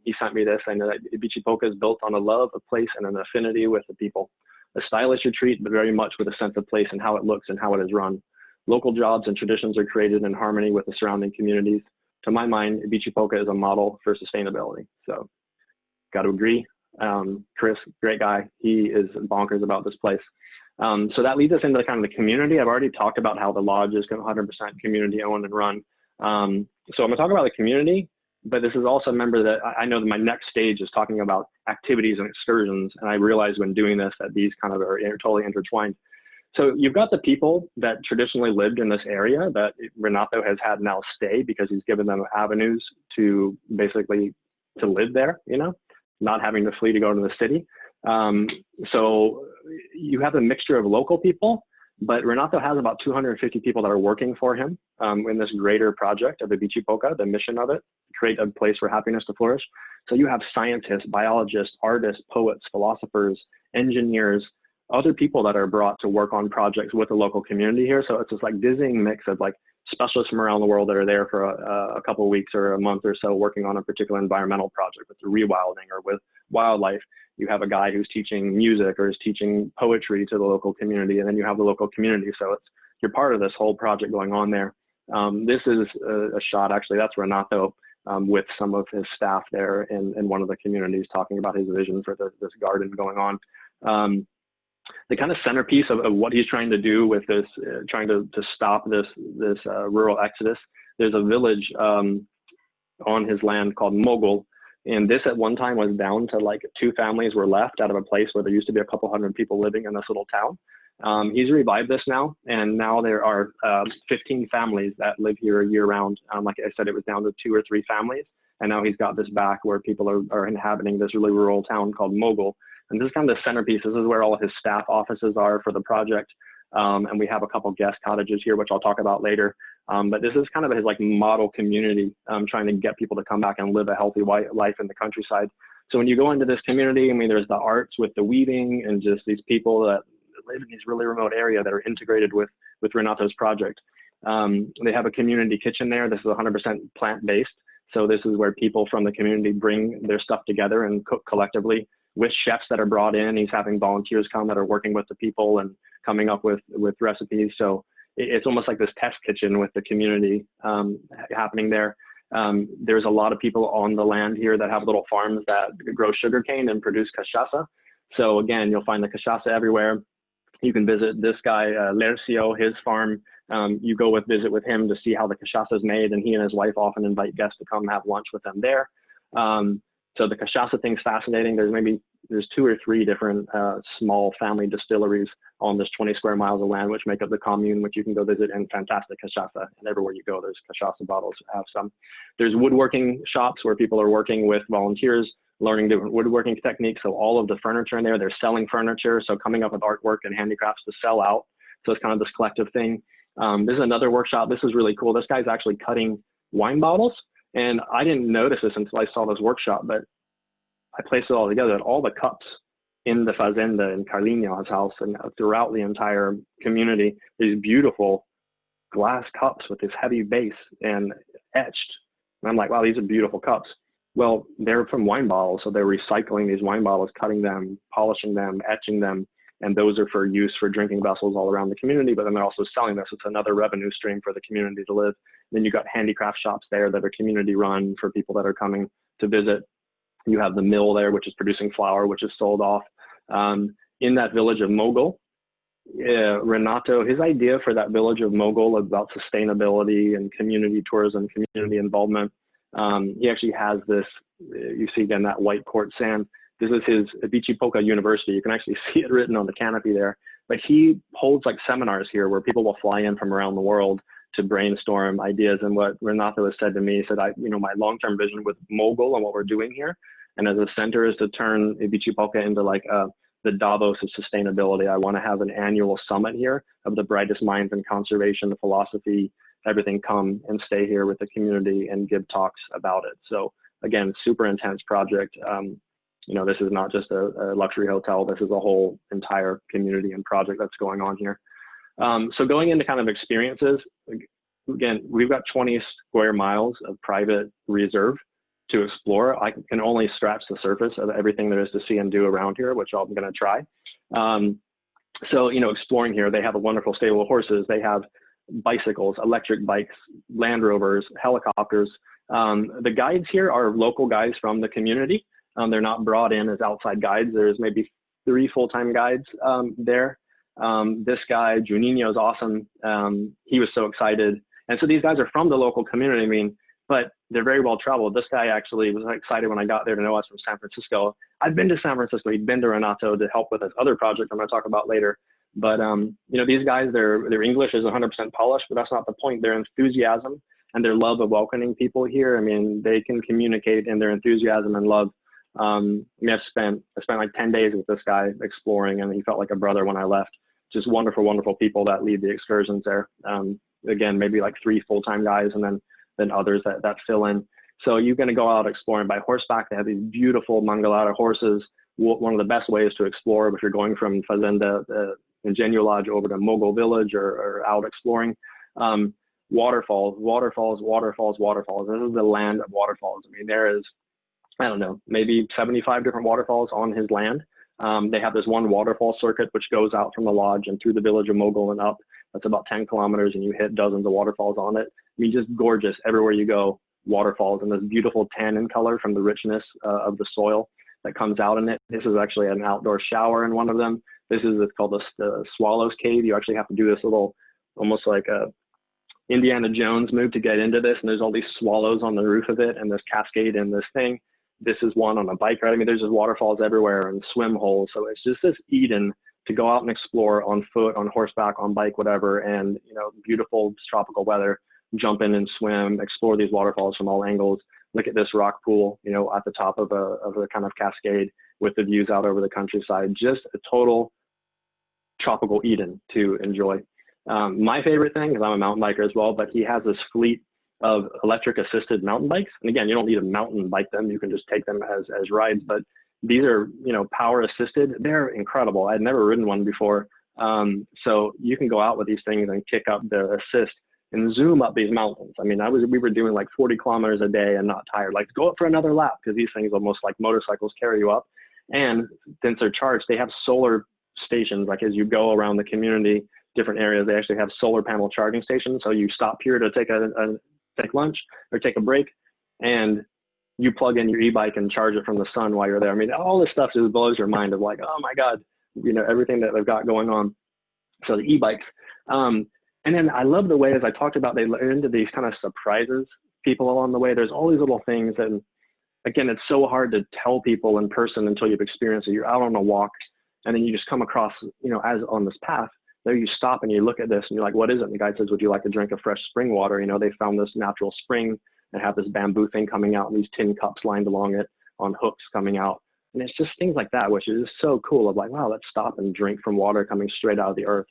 He sent me this, saying that Ibitipoca is built on a love of place and an affinity with the people. A stylish retreat, but very much with a sense of place and how it looks and how it is run. Local jobs and traditions are created in harmony with the surrounding communities. To my mind, Ibitipoca is a model for sustainability. So, got to agree. Chris, great guy. He is bonkers about this place. So that leads us into kind of the community. I've already talked about how the lodge is 100% community owned and run. So I'm going to talk about the community, but this is also, remember that I know that my next stage is talking about activities and excursions. And I realized when doing this that these kind of are totally intertwined. So you've got the people that traditionally lived in this area that Renato has had now stay, because he's given them avenues to basically to live there, you know, not having to flee to go to the city. So you have a mixture of local people, but Renato has about 250 people that are working for him in this greater project of Ibitipoca, the mission of it, create a place for happiness to flourish. So you have scientists, biologists, artists, poets, philosophers, engineers, other people that are brought to work on projects with the local community here. So it's this like dizzying mix of like specialists from around the world that are there for a couple of weeks or a month or so working on a particular environmental project with the rewilding or with wildlife. You have a guy who's teaching music or is teaching poetry to the local community, and then you have the local community. So you're part of this whole project going on there. This is a shot, actually, that's Renato with some of his staff there in one of the communities talking about his vision for this garden going on. The kind of centerpiece of what he's trying to do with this, trying to stop this rural exodus. There's a village on his land called Mogul, and this at one time was down to like 2 families were left out of a place where there used to be a couple hundred people living in this little town. He's revived this now, and now there are 15 families that live here year round. Like I said, it was down to 2 or 3 families, and now he's got this back where people are inhabiting this really rural town called Mogul. And this is kind of the centerpiece. This is where all of his staff offices are for the project. And we have a couple guest cottages here, which I'll talk about later. But this is kind of his like model community, trying to get people to come back and live a healthy life in the countryside. So when you go into this community, I mean, there's the arts with the weaving and just these people that live in these really remote area that are integrated with Renato's project. They have a community kitchen there. This is 100% plant-based. So this is where people from the community bring their stuff together and cook collectively with chefs that are brought in. He's having volunteers come that are working with the people and coming up with recipes. So it's almost like this test kitchen with the community happening there. There's a lot of people on the land here that have little farms that grow sugarcane and produce cachaça. So again, you'll find the cachaça everywhere. You can visit this guy, Lercio, his farm. You go visit with him to see how the cachaça is made, and he and his wife often invite guests to come have lunch with them there. So the cachaça thing's fascinating. There's 2 or 3 different small family distilleries on this 20 square miles of land, which make up the commune, which you can go visit, and fantastic cachaça. And everywhere you go, there's cachaça bottles have some. There's woodworking shops where people are working with volunteers, learning different woodworking techniques. So all of the furniture in there, they're selling furniture. So coming up with artwork and handicrafts to sell out. So it's kind of this collective thing. This is another workshop. This is really cool. This guy's actually cutting wine bottles. And I didn't notice this until I saw this workshop, but I placed it all together. That all the cups in the fazenda in Carlinhos House and throughout the entire community, these beautiful glass cups with this heavy base and etched. And I'm like, wow, these are beautiful cups. Well, they're from wine bottles. So they're recycling these wine bottles, cutting them, polishing them, etching them. And those are for use for drinking vessels all around the community, but then they're also selling this. It's another revenue stream for the community to live. Then you've got handicraft shops there that are community run for people that are coming to visit. You have the mill there, which is producing flour, which is sold off. In that village of Mogul, Renato, his idea for that village of Mogul about sustainability and community tourism, community involvement, he actually has this, you see again, that white quartz sand. This is his Ibitipoca University. You can actually see it written on the canopy there. But he holds like seminars here where people will fly in from around the world to brainstorm ideas. And what Renato has said to me, he said, my long-term vision with Mogul and what we're doing here, and as a center, is to turn Ibitipoca into like the Davos of sustainability. I want to have an annual summit here of the brightest minds in conservation, philosophy, everything come and stay here with the community and give talks about it. So again, super intense project. This is not just a luxury hotel. This is a whole entire community and project that's going on here. So going into kind of experiences, again, we've got 20 square miles of private reserve to explore. I can only scratch the surface of everything there is to see and do around here, which I'm going to try. So, exploring here, they have a wonderful stable of horses. They have bicycles, electric bikes, Land Rovers, helicopters. The guides here are local guys from the community. They're not brought in as outside guides. There's maybe 3 full-time guides there. This guy, Juninho, is awesome. He was so excited. And so these guys are from the local community, but they're very well traveled. This guy actually was excited when I got there to know us from San Francisco. I've been to San Francisco. He'd been to Renato to help with this other project I'm going to talk about later. But, these guys, their English is 100% polished, but that's not the point. Their enthusiasm and their love of welcoming people here, they can communicate in their enthusiasm and love. I spent like 10 days with this guy exploring, and he felt like a brother when I left. Just wonderful, wonderful people that lead the excursions there. Again, maybe like 3 full-time guys, and then others that fill in. So you're going to go out exploring by horseback. They have these beautiful Mangalata horses. One of the best ways to explore if you're going from Fazenda, Engenho Lodge over to Mogul Village or out exploring. Waterfalls, waterfalls, waterfalls, waterfalls. This is the land of waterfalls. There is, I don't know, maybe 75 different waterfalls on his land. They have this one waterfall circuit which goes out from the lodge and through the village of Mogul and up. That's about 10 kilometers, and you hit dozens of waterfalls on it. Just gorgeous everywhere you go, waterfalls, and this beautiful tannin color from the richness of the soil that comes out in it. This is actually an outdoor shower in one of them. This is called the Swallow's Cave. You actually have to do this little, almost like a Indiana Jones move to get into this, and there's all these swallows on the roof of it, and this cascade and this thing. This is one on a bike ride. There's just waterfalls everywhere and swim holes. So it's just this Eden to go out and explore on foot, on horseback, on bike, whatever, and beautiful tropical weather, jump in and swim, explore these waterfalls from all angles. Look at this rock pool, at the top of a kind of cascade. with the views out over the countryside. Just a total tropical Eden to enjoy. My favorite thing is I'm a mountain biker as well, but he has this fleet of electric assisted mountain bikes. And again, you don't need a mountain bike them. You can just take them as rides, but these are, you know, power assisted. They're incredible. I'd never ridden one before. So you can go out with these things and kick up the assist and zoom up these mountains. I mean, we were doing like 40 kilometers a day and not tired. Like, go up for another lap, because these things almost like motorcycles carry you up. And since they're charged, they have solar stations. Like as you go around the community, different areas, they actually have solar panel charging stations. So you stop here to take take lunch or take a break, and you plug in your e-bike and charge it from the sun while you're there. I mean, all this stuff just blows your mind of like, oh my God, you know, everything that they've got going on. So the e-bikes. And then I love the way, as I talked about, they learn into these kind of surprises people along the way. There's all these little things, and again, it's so hard to tell people in person until you've experienced it. You're out on a walk, and then you just come across, you know, as on this path, there you stop and you look at this and you're like, what is it? And the guy says, would you like a drink of fresh spring water? You know, they found this natural spring and have this bamboo thing coming out and these tin cups lined along it on hooks coming out. And it's just things like that, which is so cool of like, wow, let's stop and drink from water coming straight out of the earth.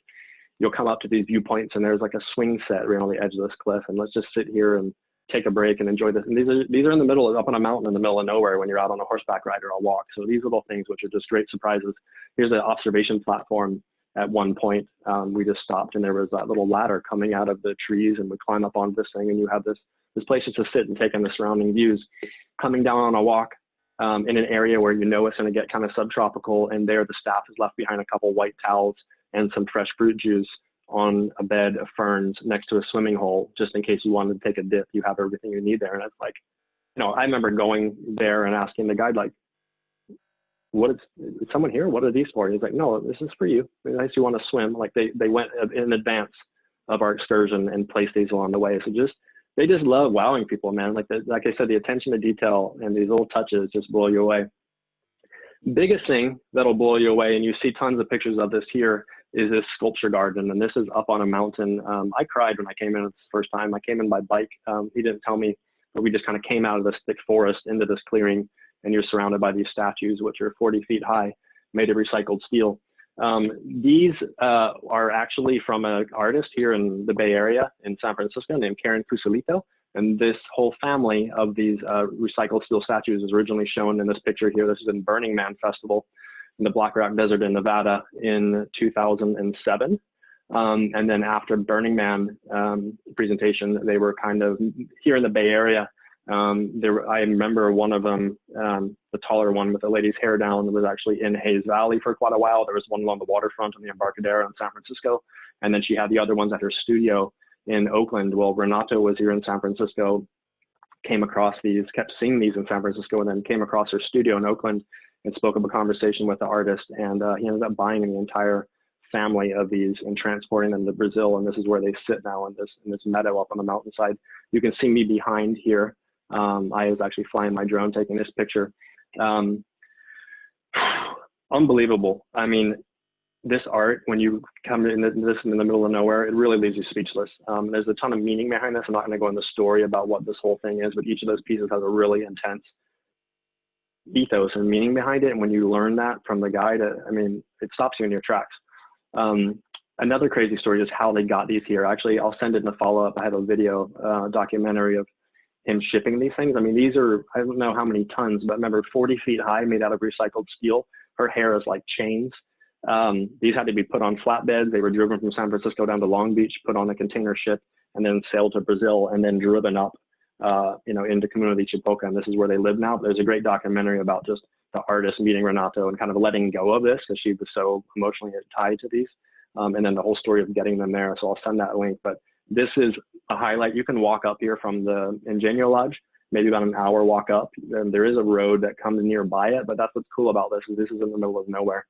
You'll come up to these viewpoints and there's like a swing set right on the edge of this cliff, and let's just sit here and take a break and enjoy this. And these are in the middle, up on a mountain in the middle of nowhere when you're out on a horseback ride or a walk. So these little things, which are just great surprises. Here's an observation platform. At one point, we just stopped and there was that little ladder coming out of the trees, and we climb up on this thing and you have this place just to sit and take in the surrounding views. Coming down on a walk in an area where you know it's going to get kind of subtropical, and there the staff has left behind a couple white towels and some fresh fruit juice on a bed of ferns next to a swimming hole, just in case you wanted to take a dip. You have everything you need there. And it's like, you know, I remember going there and asking the guide, like, is someone here? What are these for? And he's like, no, this is for you. Unless you want to swim. Like they went in advance of our excursion and placed these along the way. So they just love wowing people, man. Like I said, the attention to detail and these little touches just blow you away. Biggest thing that'll blow you away, and you see tons of pictures of this here, is this sculpture garden. And this is up on a mountain. I cried when I came in the first time. I came in by bike. He didn't tell me, but we just kind of came out of this thick forest into this clearing, and you're surrounded by these statues, which are 40 feet high, made of recycled steel. These are actually from an artist here in the Bay Area in San Francisco named Karen Fusilito. And this whole family of these recycled steel statues is originally shown in this picture here. This is in Burning Man Festival in the Black Rock Desert in Nevada in 2007. And then after Burning Man presentation, they were kind of here in the Bay Area. I remember one of them, the taller one with the lady's hair down, was actually in Hayes Valley for quite a while. There was one along the waterfront on the Embarcadero in San Francisco. And then she had the other ones at her studio in Oakland. Well, Renato was here in San Francisco, came across these, kept seeing these in San Francisco, and then came across her studio in Oakland and spoke of a conversation with the artist. And he ended up buying the entire family of these and transporting them to Brazil. And this is where they sit now in this meadow up on the mountainside. You can see me behind here. I was actually flying my drone taking this picture. Unbelievable. I mean, this art, when you come in this in the middle of nowhere, it really leaves you speechless. There's a ton of meaning behind this. I'm not going to go into the story about what this whole thing is, but each of those pieces has a really intense ethos and meaning behind it. And when you learn that from the guide, I mean, it stops you in your tracks. Another crazy story is how they got these here. Actually, I'll send it in a follow-up. I have a video documentary of him shipping these things. I mean, these are, I don't know how many tons, but remember, 40 feet high, made out of recycled steel. Her hair is like chains. These had to be put on flatbeds. They were driven from San Francisco down to Long Beach, put on a container ship, and then sailed to Brazil, and then driven up, into Comuna de Ibitipoca. And this is where they live now. There's a great documentary about just the artist meeting Renato and kind of letting go of this, because she was so emotionally tied to these. And then the whole story of getting them there. So I'll send that link. But this is a highlight. You can walk up here from the Engenho Lodge, maybe about an hour walk up. And there is a road that comes nearby it, but that's what's cool about this, is this is in the middle of nowhere.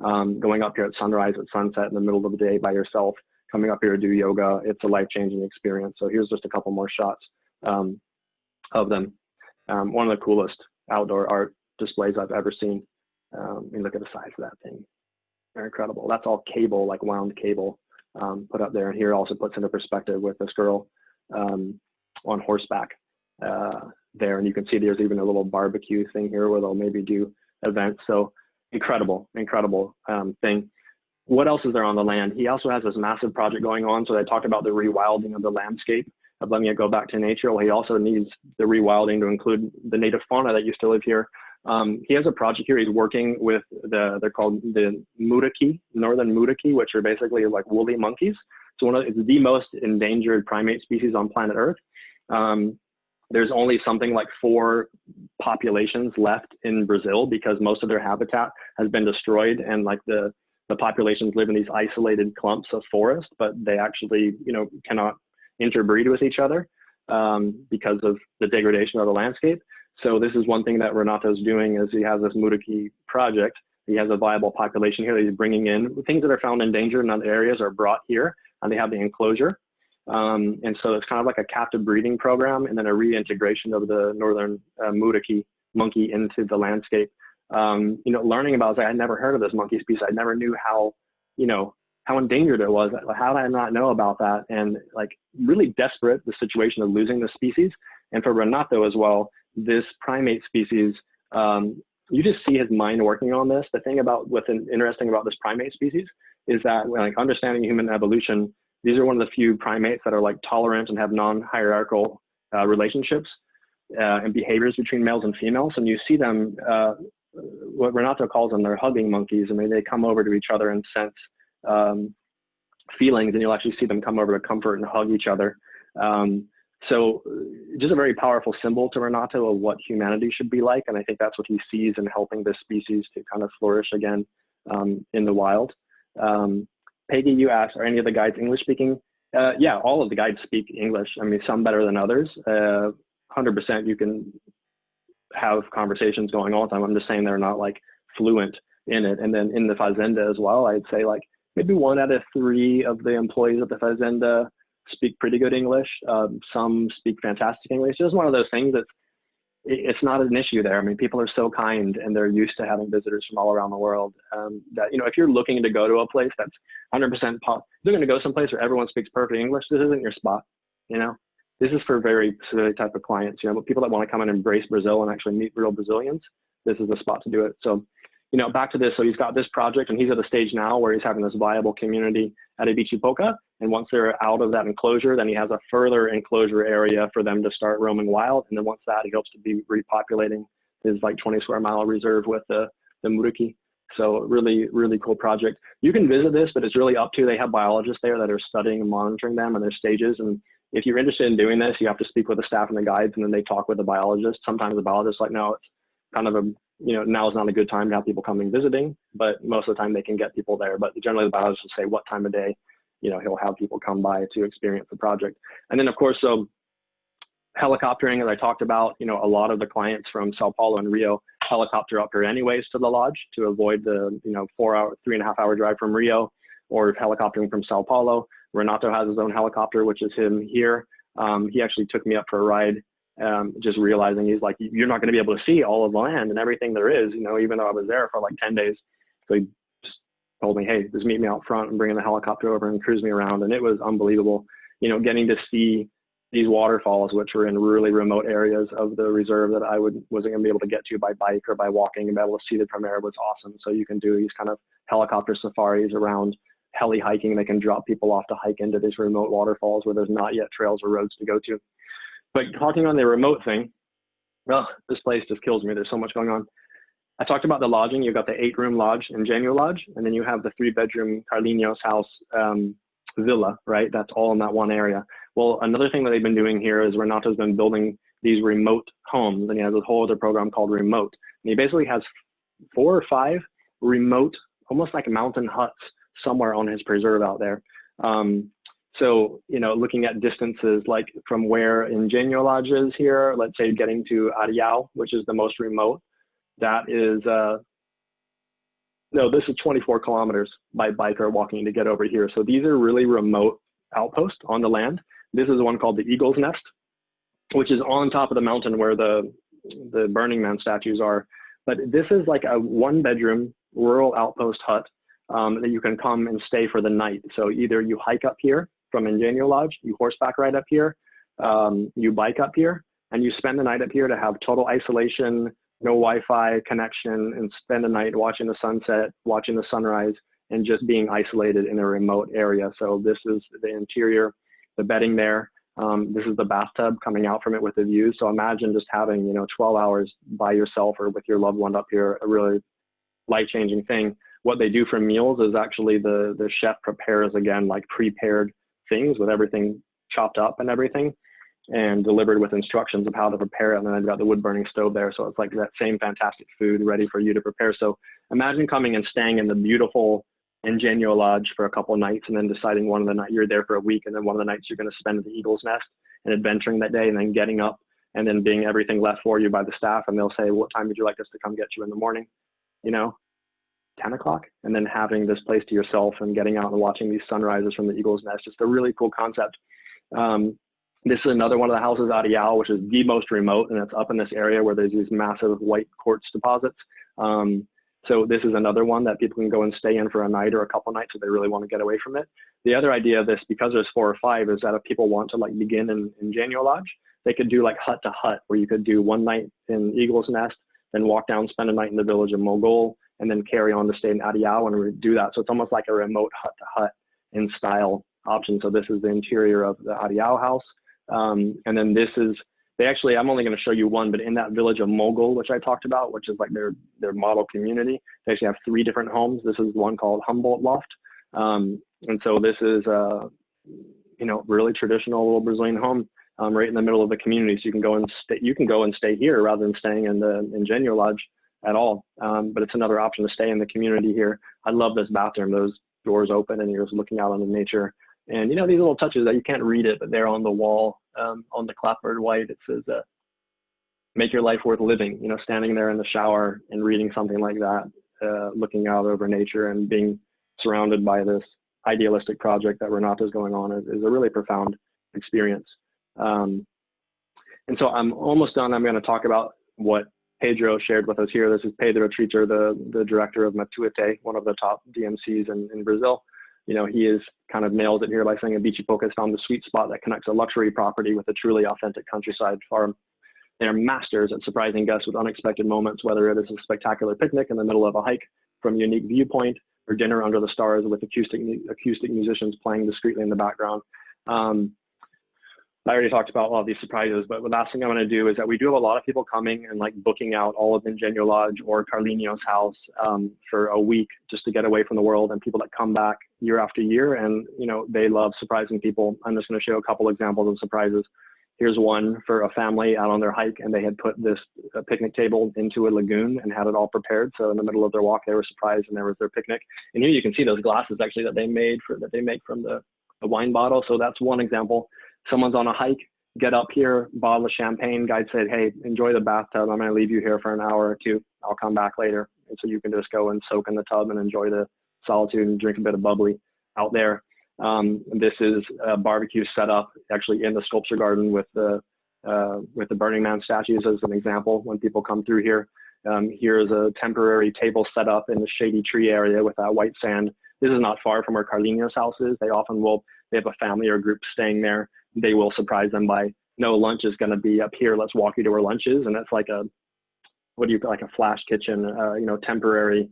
Going up here at sunrise, at sunset, in the middle of the day by yourself, coming up here to do yoga, it's a life-changing experience. So here's just a couple more shots of them. One of the coolest outdoor art displays I've ever seen. And look at the size of that thing. They're incredible. That's all cable, like wound cable, put up there. And here also puts into perspective with this girl on horseback there. And you can see there's even a little barbecue thing here where they'll maybe do events. So incredible thing. What else is there on the land? He also has this massive project going on. So I talked about the rewilding of the landscape, of letting it go back to nature. Well, he also needs the rewilding to include the native fauna that used to live here. He has a project here. He's working with they're called the Muruqui, northern Muruqui, which are basically like woolly monkeys. So it's the most endangered primate species on planet Earth. There's only something like 4 populations left in Brazil because most of their habitat has been destroyed, and like the populations live in these isolated clumps of forest, but they actually, cannot interbreed with each other because of the degradation of the landscape. So this is one thing that Renato's doing is he has this Muruqui project. He has a viable population here that he's bringing in. Things that are found endangered in other areas are brought here, and they have the enclosure. And so it's kind of like a captive breeding program and then a reintegration of the northern Muruqui monkey into the landscape. Learning about it, I had never heard of this monkey species. I never knew how endangered it was. How did I not know about that? And like really desperate, the situation of losing the species. And for Renato as well, this primate species, you just see his mind working on this. The thing about what's interesting about this primate species is that like understanding human evolution, these are one of the few primates that are like tolerant and have non-hierarchical relationships and behaviors between males and females. And you see them, what Renato calls them, they're hugging monkeys. I mean, they come over to each other and sense feelings, and you'll actually see them come over to comfort and hug each other. So just a very powerful symbol to Renato of what humanity should be like. And I think that's what he sees in helping this species to kind of flourish again in the wild. Peggy, you asked, are any of the guides English speaking? Yeah, all of the guides speak English. I mean, some better than others. 100% you can have conversations going all the time. I'm just saying they're not like fluent in it. And then in the fazenda as well, I'd say like maybe 1 out of 3 of the employees of the fazenda speak pretty good English. Some speak fantastic English. It's just one of those things that it's not an issue there. I mean, people are so kind and they're used to having visitors from all around the world that, if you're looking to go to a place that's 100%, they're going to go someplace where everyone speaks perfect English. This isn't your spot. This is for very specific type of clients, but people that want to come and embrace Brazil and actually meet real Brazilians, this is the spot to do it. So, back to this. So he's got this project and he's at a stage now where he's having this viable community at Ibitipoca. And once they're out of that enclosure, then he has a further enclosure area for them to start roaming wild. And then once that, he hopes to be repopulating his like 20 square mile reserve with the Muruqui. So really, really cool project. You can visit this, but it's really up to, they have biologists there that are studying and monitoring them and their stages. And if you're interested in doing this, you have to speak with the staff and the guides, and then they talk with the biologist. Sometimes the biologist's like, no, it's kind of now is not a good time to have people coming visiting, but most of the time they can get people there. But generally the biologist will say what time of day, he'll have people come by to experience the project. And then of course, so helicoptering, as I talked about, a lot of the clients from Sao Paulo and Rio helicopter up here anyways to the lodge to avoid the, 3.5 hour drive from Rio, or helicoptering from Sao Paulo. Renato has his own helicopter, which is him here. He actually took me up for a ride, just realizing he's like, you're not going to be able to see all of the land and everything there is, even though I was there for like 10 days. So he just told me, hey, just meet me out front and bring the helicopter over and cruise me around. And it was unbelievable, getting to see these waterfalls, which were in really remote areas of the reserve that I wasn't going to be able to get to by bike or by walking, and be able to see them from there was awesome. So you can do these kind of helicopter safaris around, heli hiking. They can drop people off to hike into these remote waterfalls where there's not yet trails or roads to go to. But talking on the remote thing, well, this place just kills me. There's so much going on. I talked about the lodging. You've got the 8-room lodge, Engenho Lodge, and then you have the 3-bedroom Carlinhos House villa, right? That's all in that one area. Well, another thing that they've been doing here is Renato's been building these remote homes, and he has a whole other program called Remote. And he basically has 4 or 5 remote, almost like mountain huts somewhere on his preserve out there. So, looking at distances, like from where Engenho Lodge is here, let's say getting to Arial, which is the most remote, that is, no, this is 24 kilometers by bike or walking to get over here. So these are really remote outposts on the land. This is one called the Eagle's Nest, which is on top of the mountain where the Burning Man statues are. But this is like a 1-bedroom rural outpost hut that you can come and stay for the night. So either you hike up here from Engenho Lodge, you horseback ride up here, you bike up here, and you spend the night up here to have total isolation, no Wi-Fi connection, and spend a night watching the sunset, watching the sunrise, and just being isolated in a remote area. So this is the interior, the bedding there. This is the bathtub coming out from it with the view. So imagine just having, 12 hours by yourself or with your loved one up here, a really life-changing thing. What they do for meals is actually the chef prepares, again, like prepared things with everything chopped up and everything, and delivered with instructions of how to prepare it. And then I've got the wood burning stove there. So it's like that same fantastic food ready for you to prepare. So imagine coming and staying in the beautiful Engenho Lodge for a couple of nights, and then deciding one of the nights you're there for a week, and then one of the nights you're going to spend at the Eagle's Nest and adventuring that day, and then getting up and then being everything left for you by the staff. And they'll say, what time would you like us to come get you in the morning? 10 o'clock, and then having this place to yourself and getting out and watching these sunrises from the Eagle's Nest. Just a really cool concept. This is another one of the houses, Arial, which is the most remote, and it's up in this area where there's these massive white quartz deposits. So this is another one that people can go and stay in for a night or a couple nights if they really want to get away from it. The other idea of this, because there's 4 or 5, is that if people want to like begin in Engenho Lodge, they could do like hut to hut, where you could do one night in Eagle's Nest, then walk down, spend a night in the village of Mogul, and then carry on to stay in Ariao and do that. So it's almost like a remote hut to hut in style option. So this is the interior of the Ariao house. And then this is, I'm only going to show you one, but in that village of Mogul, which I talked about, which is like their model community, they actually have 3 different homes. This is one called Humboldt Loft. And so this is, really traditional little Brazilian home right in the middle of the community. So you can go and stay here rather than staying in the Engenho Lodge at all. But it's another option to stay in the community here. I love this bathroom. Those doors open and you're just looking out on the nature. And these little touches that you can't read it, but they're on the wall, on the clapboard white, it says, make your life worth living. Standing there in the shower and reading something like that, looking out over nature and being surrounded by this idealistic project that Renata's going on is a really profound experience. And so I'm almost done. I'm going to talk about what Pedro shared with us here. This is Pedro Tritter, the director of Matuete, one of the top DMCs in Brazil. He is kind of nailed it here by saying Ibitipoca has found the sweet spot that connects a luxury property with a truly authentic countryside farm. They are masters at surprising guests with unexpected moments, whether it is a spectacular picnic in the middle of a hike from a unique viewpoint, or dinner under the stars with acoustic musicians playing discreetly in the background. I already talked about all of these surprises, but the last thing I'm going to do is that we do have a lot of people coming and like booking out all of Engenho Lodge or Carlinhos House for a week just to get away from the world, and people that come back year after year, and they love surprising people. I'm just going to show a couple examples of surprises. Here's one for a family out on their hike, and they had put this picnic table into a lagoon and had it all prepared. So in the middle of their walk, they were surprised, and there was their picnic. And here you can see those glasses actually that they make from the wine bottle. So that's one example. Someone's on a hike, get up here, bottle of champagne, guide said, hey, enjoy the bathtub. I'm going to leave you here for an hour or 2. I'll come back later. And so you can just go and soak in the tub and enjoy the solitude and drink a bit of bubbly out there. This is a barbecue set up actually in the sculpture garden with the Burning Man statues as an example when people come through here. Here's a temporary table set up in the shady tree area with that white sand. This is not far from where Carlinhos House is. They have a family or group staying there. They will surprise them by, no, lunch is going to be up here. Let's walk you to where lunch is. And that's like a flash kitchen, temporary.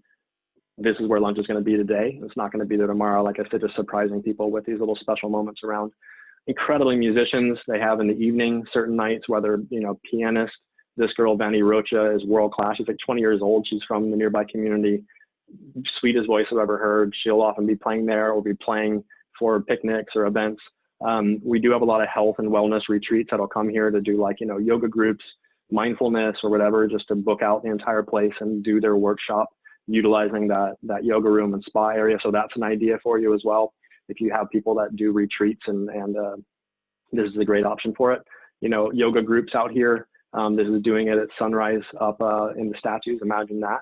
This is where lunch is going to be today. It's not going to be there tomorrow. Like I said, just surprising people with these little special moments around. Incredibly musicians they have in the evening, certain nights, whether, pianist. This girl, Vanny Rocha, is world class. She's like 20 years old. She's from the nearby community. Sweetest voice I've ever heard. She'll often be playing there or be playing for picnics or events. We do have a lot of health and wellness retreats that'll come here to do yoga groups, mindfulness or whatever, just to book out the entire place and do their workshop utilizing that yoga room and spa area. So that's an idea for you as well. If you have people that do retreats and this is a great option for it. Yoga groups out here. This is doing it at sunrise up in the statues. Imagine that.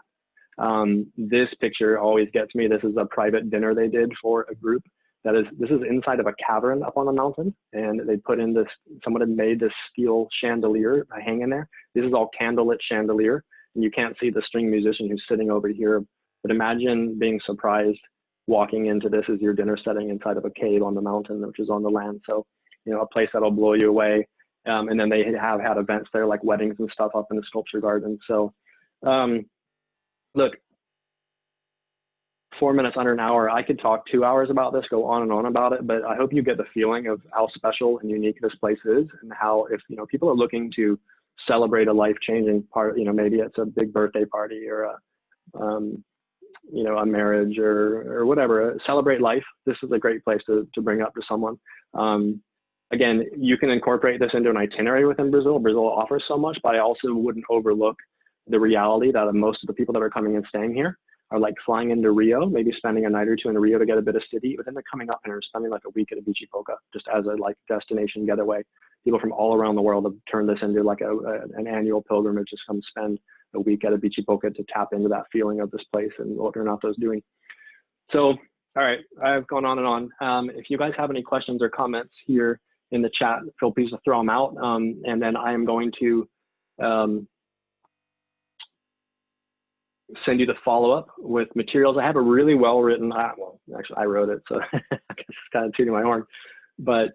This picture always gets me. This is a private dinner they did for a group. This is inside of a cavern up on a mountain, and they put in someone had made this steel chandelier hang in there. This is all candlelit chandelier, and you can't see the string musician who's sitting over here. But imagine being surprised walking into this as your dinner setting inside of a cave on the mountain, which is on the land. So, a place that'll blow you away. And then they have had events there like weddings and stuff up in the sculpture garden. So Look, 4 minutes under an hour, I could talk 2 hours about this, go on and on about it, but I hope you get the feeling of how special and unique this place is, and how, if people are looking to celebrate a life-changing part, maybe it's a big birthday party or a marriage or whatever, celebrate life, this is a great place to bring up to someone. Again, you can incorporate this into an itinerary within Brazil. Brazil offers so much, but I also wouldn't overlook the reality that most of the people that are coming and staying here are like flying into Rio, maybe spending a night or two in Rio to get a bit of city, but then they're coming up and are spending like a week at Ibitipoca just as a destination getaway. People from all around the world have turned this into like an annual pilgrimage, just come spend a week at Ibitipoca to tap into that feeling of this place and what Renato's doing. So, all right, I've gone on and on. If you guys have any questions or comments here in the chat, feel free to throw them out, and then I am going to send you the follow-up with materials. I have a really well-written, well, actually I wrote it, so I guess it's kind of tooting my horn, but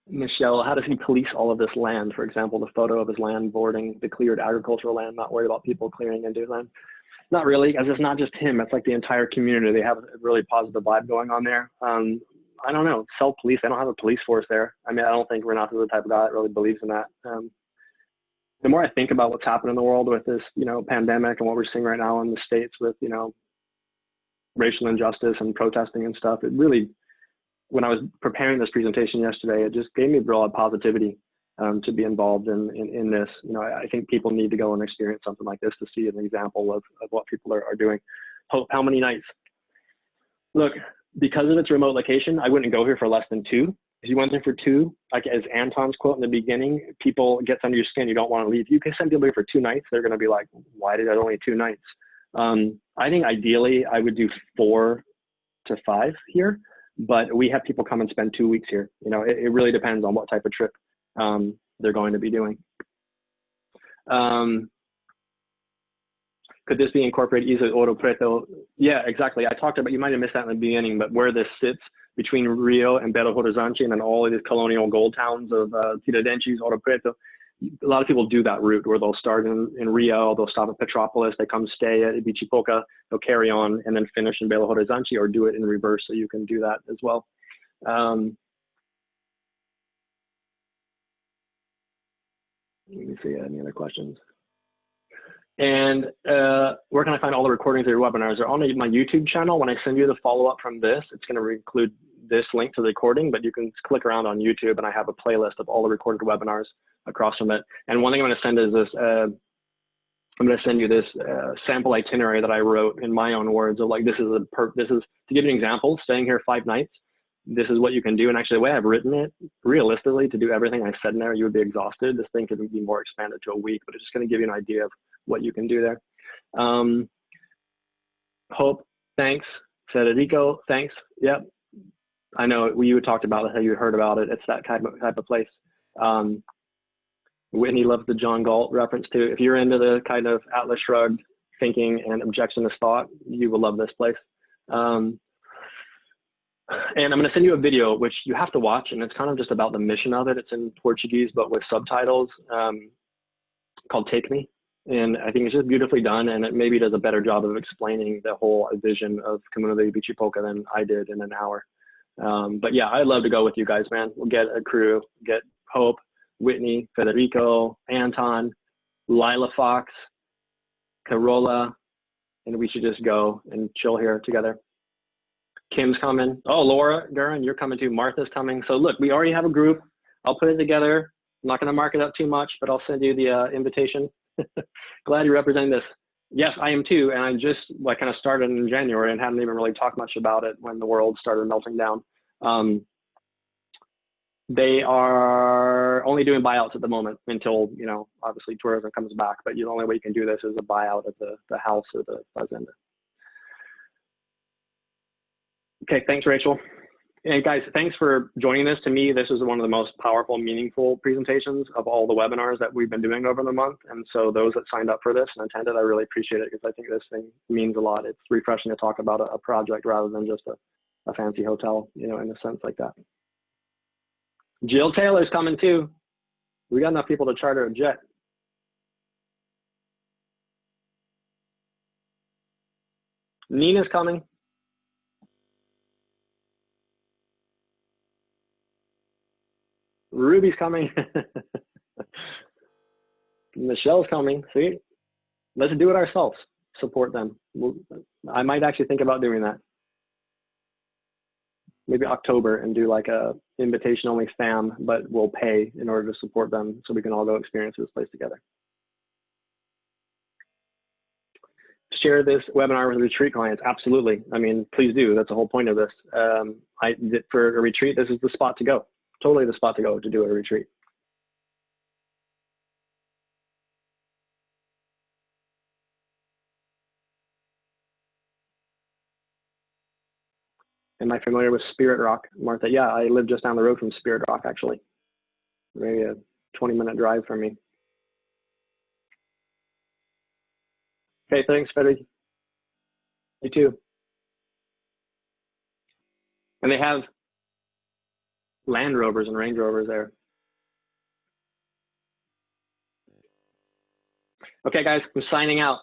Michelle, how does he police all of this land? For example, the photo of his land boarding the cleared agricultural land, not worried about people clearing into his land. Not really, as it's not just him, it's like the entire community. They have a really positive vibe going on there. I don't know, self-police, they don't have a police force there. I mean, I don't think Renato's the type of guy that really believes in that. The more I think about what's happened in the world with this, pandemic and what we're seeing right now in the States with, racial injustice and protesting and stuff, it really, when I was preparing this presentation yesterday, it just gave me a broad positivity to be involved in this. I think people need to go and experience something like this to see an example of what people are doing. How many nights? Look, because of its remote location, I wouldn't go here for less than 2. If you went there for 2, like as Anton's quote in the beginning, people gets under your skin, you don't want to leave. You can send people here for 2 nights, they're going to be like, why did I only 2 nights? I think ideally I would do 4 to 5 here, but we have people come and spend 2 weeks here. It really depends on what type of trip they're going to be doing. Could this be incorporated easily Ouro Preto? Yeah, exactly. I talked about, you might have missed that in the beginning, but where this sits between Rio and Belo Horizonte and then all of these colonial gold towns of Tiradentes, Ouro Preto, a lot of people do that route where they'll start in Rio, they'll stop at Petrópolis, they come stay at Ibitipoca, they'll carry on and then finish in Belo Horizonte, or do it in reverse, so you can do that as well. Let me see, any other questions? And where can I find all the recordings of your webinars? They're on my YouTube channel. When I send you the follow-up from this, it's going to include this link to the recording, but you can click around on YouTube and I have a playlist of all the recorded webinars across from it. And one thing I'm going to send is this, I'm going to send you this sample itinerary that I wrote in my own words of like, this is to give you an example, staying here 5 nights, this is what you can do. And actually the way I've written it, realistically, to do everything I said in there, you would be exhausted. This thing could be more expanded to a week, but it's just going to give you an idea of what you can do there. Hope, thanks. Federico, thanks. Yep. I know you talked about it, how you heard about it. It's that type of place. Whitney loves the John Galt reference too. If you're into the kind of Atlas Shrugged thinking and objectionist thought, you will love this place. And I'm going to send you a video, which you have to watch, and it's kind of just about the mission of it. It's in Portuguese, but with subtitles, called Take Me. And I think it's just beautifully done, and it maybe does a better job of explaining the whole vision of Comuna de Ibitipoca than I did in an hour. But yeah, I'd love to go with you guys, man. We'll get a crew, get Hope, Whitney, Federico, Anton, Lila Fox, Carola, and we should just go and chill here together. Kim's coming. Oh, Laura Gurin, you're coming too. Martha's coming. So look, we already have a group. I'll put it together. I'm not going to mark it up too much, but I'll send you the invitation. Glad you're representing this. Yes, I am too. And I just kind of started in January and hadn't even really talked much about it when the world started melting down. They are only doing buyouts at the moment until, obviously tourism comes back, but the only way you can do this is a buyout of the house or the fazenda. Okay, thanks, Rachel. And guys, thanks for joining this. To me, this is one of the most powerful, meaningful presentations of all the webinars that we've been doing over the month. And so those that signed up for this and attended, I really appreciate it because I think this thing means a lot. It's refreshing to talk about a project rather than just a fancy hotel, in a sense like that. Jill Taylor's coming too. We got enough people to charter a jet. Nina's coming. Ruby's coming. Michelle's coming. See, let's do it ourselves. Support them. I might actually think about doing that. Maybe October and do like a invitation only fam, but we'll pay in order to support them so we can all go experience this place together. Share this webinar with retreat clients. Absolutely. I mean, please do. That's the whole point of this. For a retreat, this is the spot to go. Totally the spot to go to do a retreat. Am I familiar with Spirit Rock, Martha? Yeah, I live just down the road from Spirit Rock, actually. Maybe a 20-minute drive from me. Okay, thanks, Freddy. You too. And they have Land Rovers and Range Rovers there. Okay, guys, I'm signing out.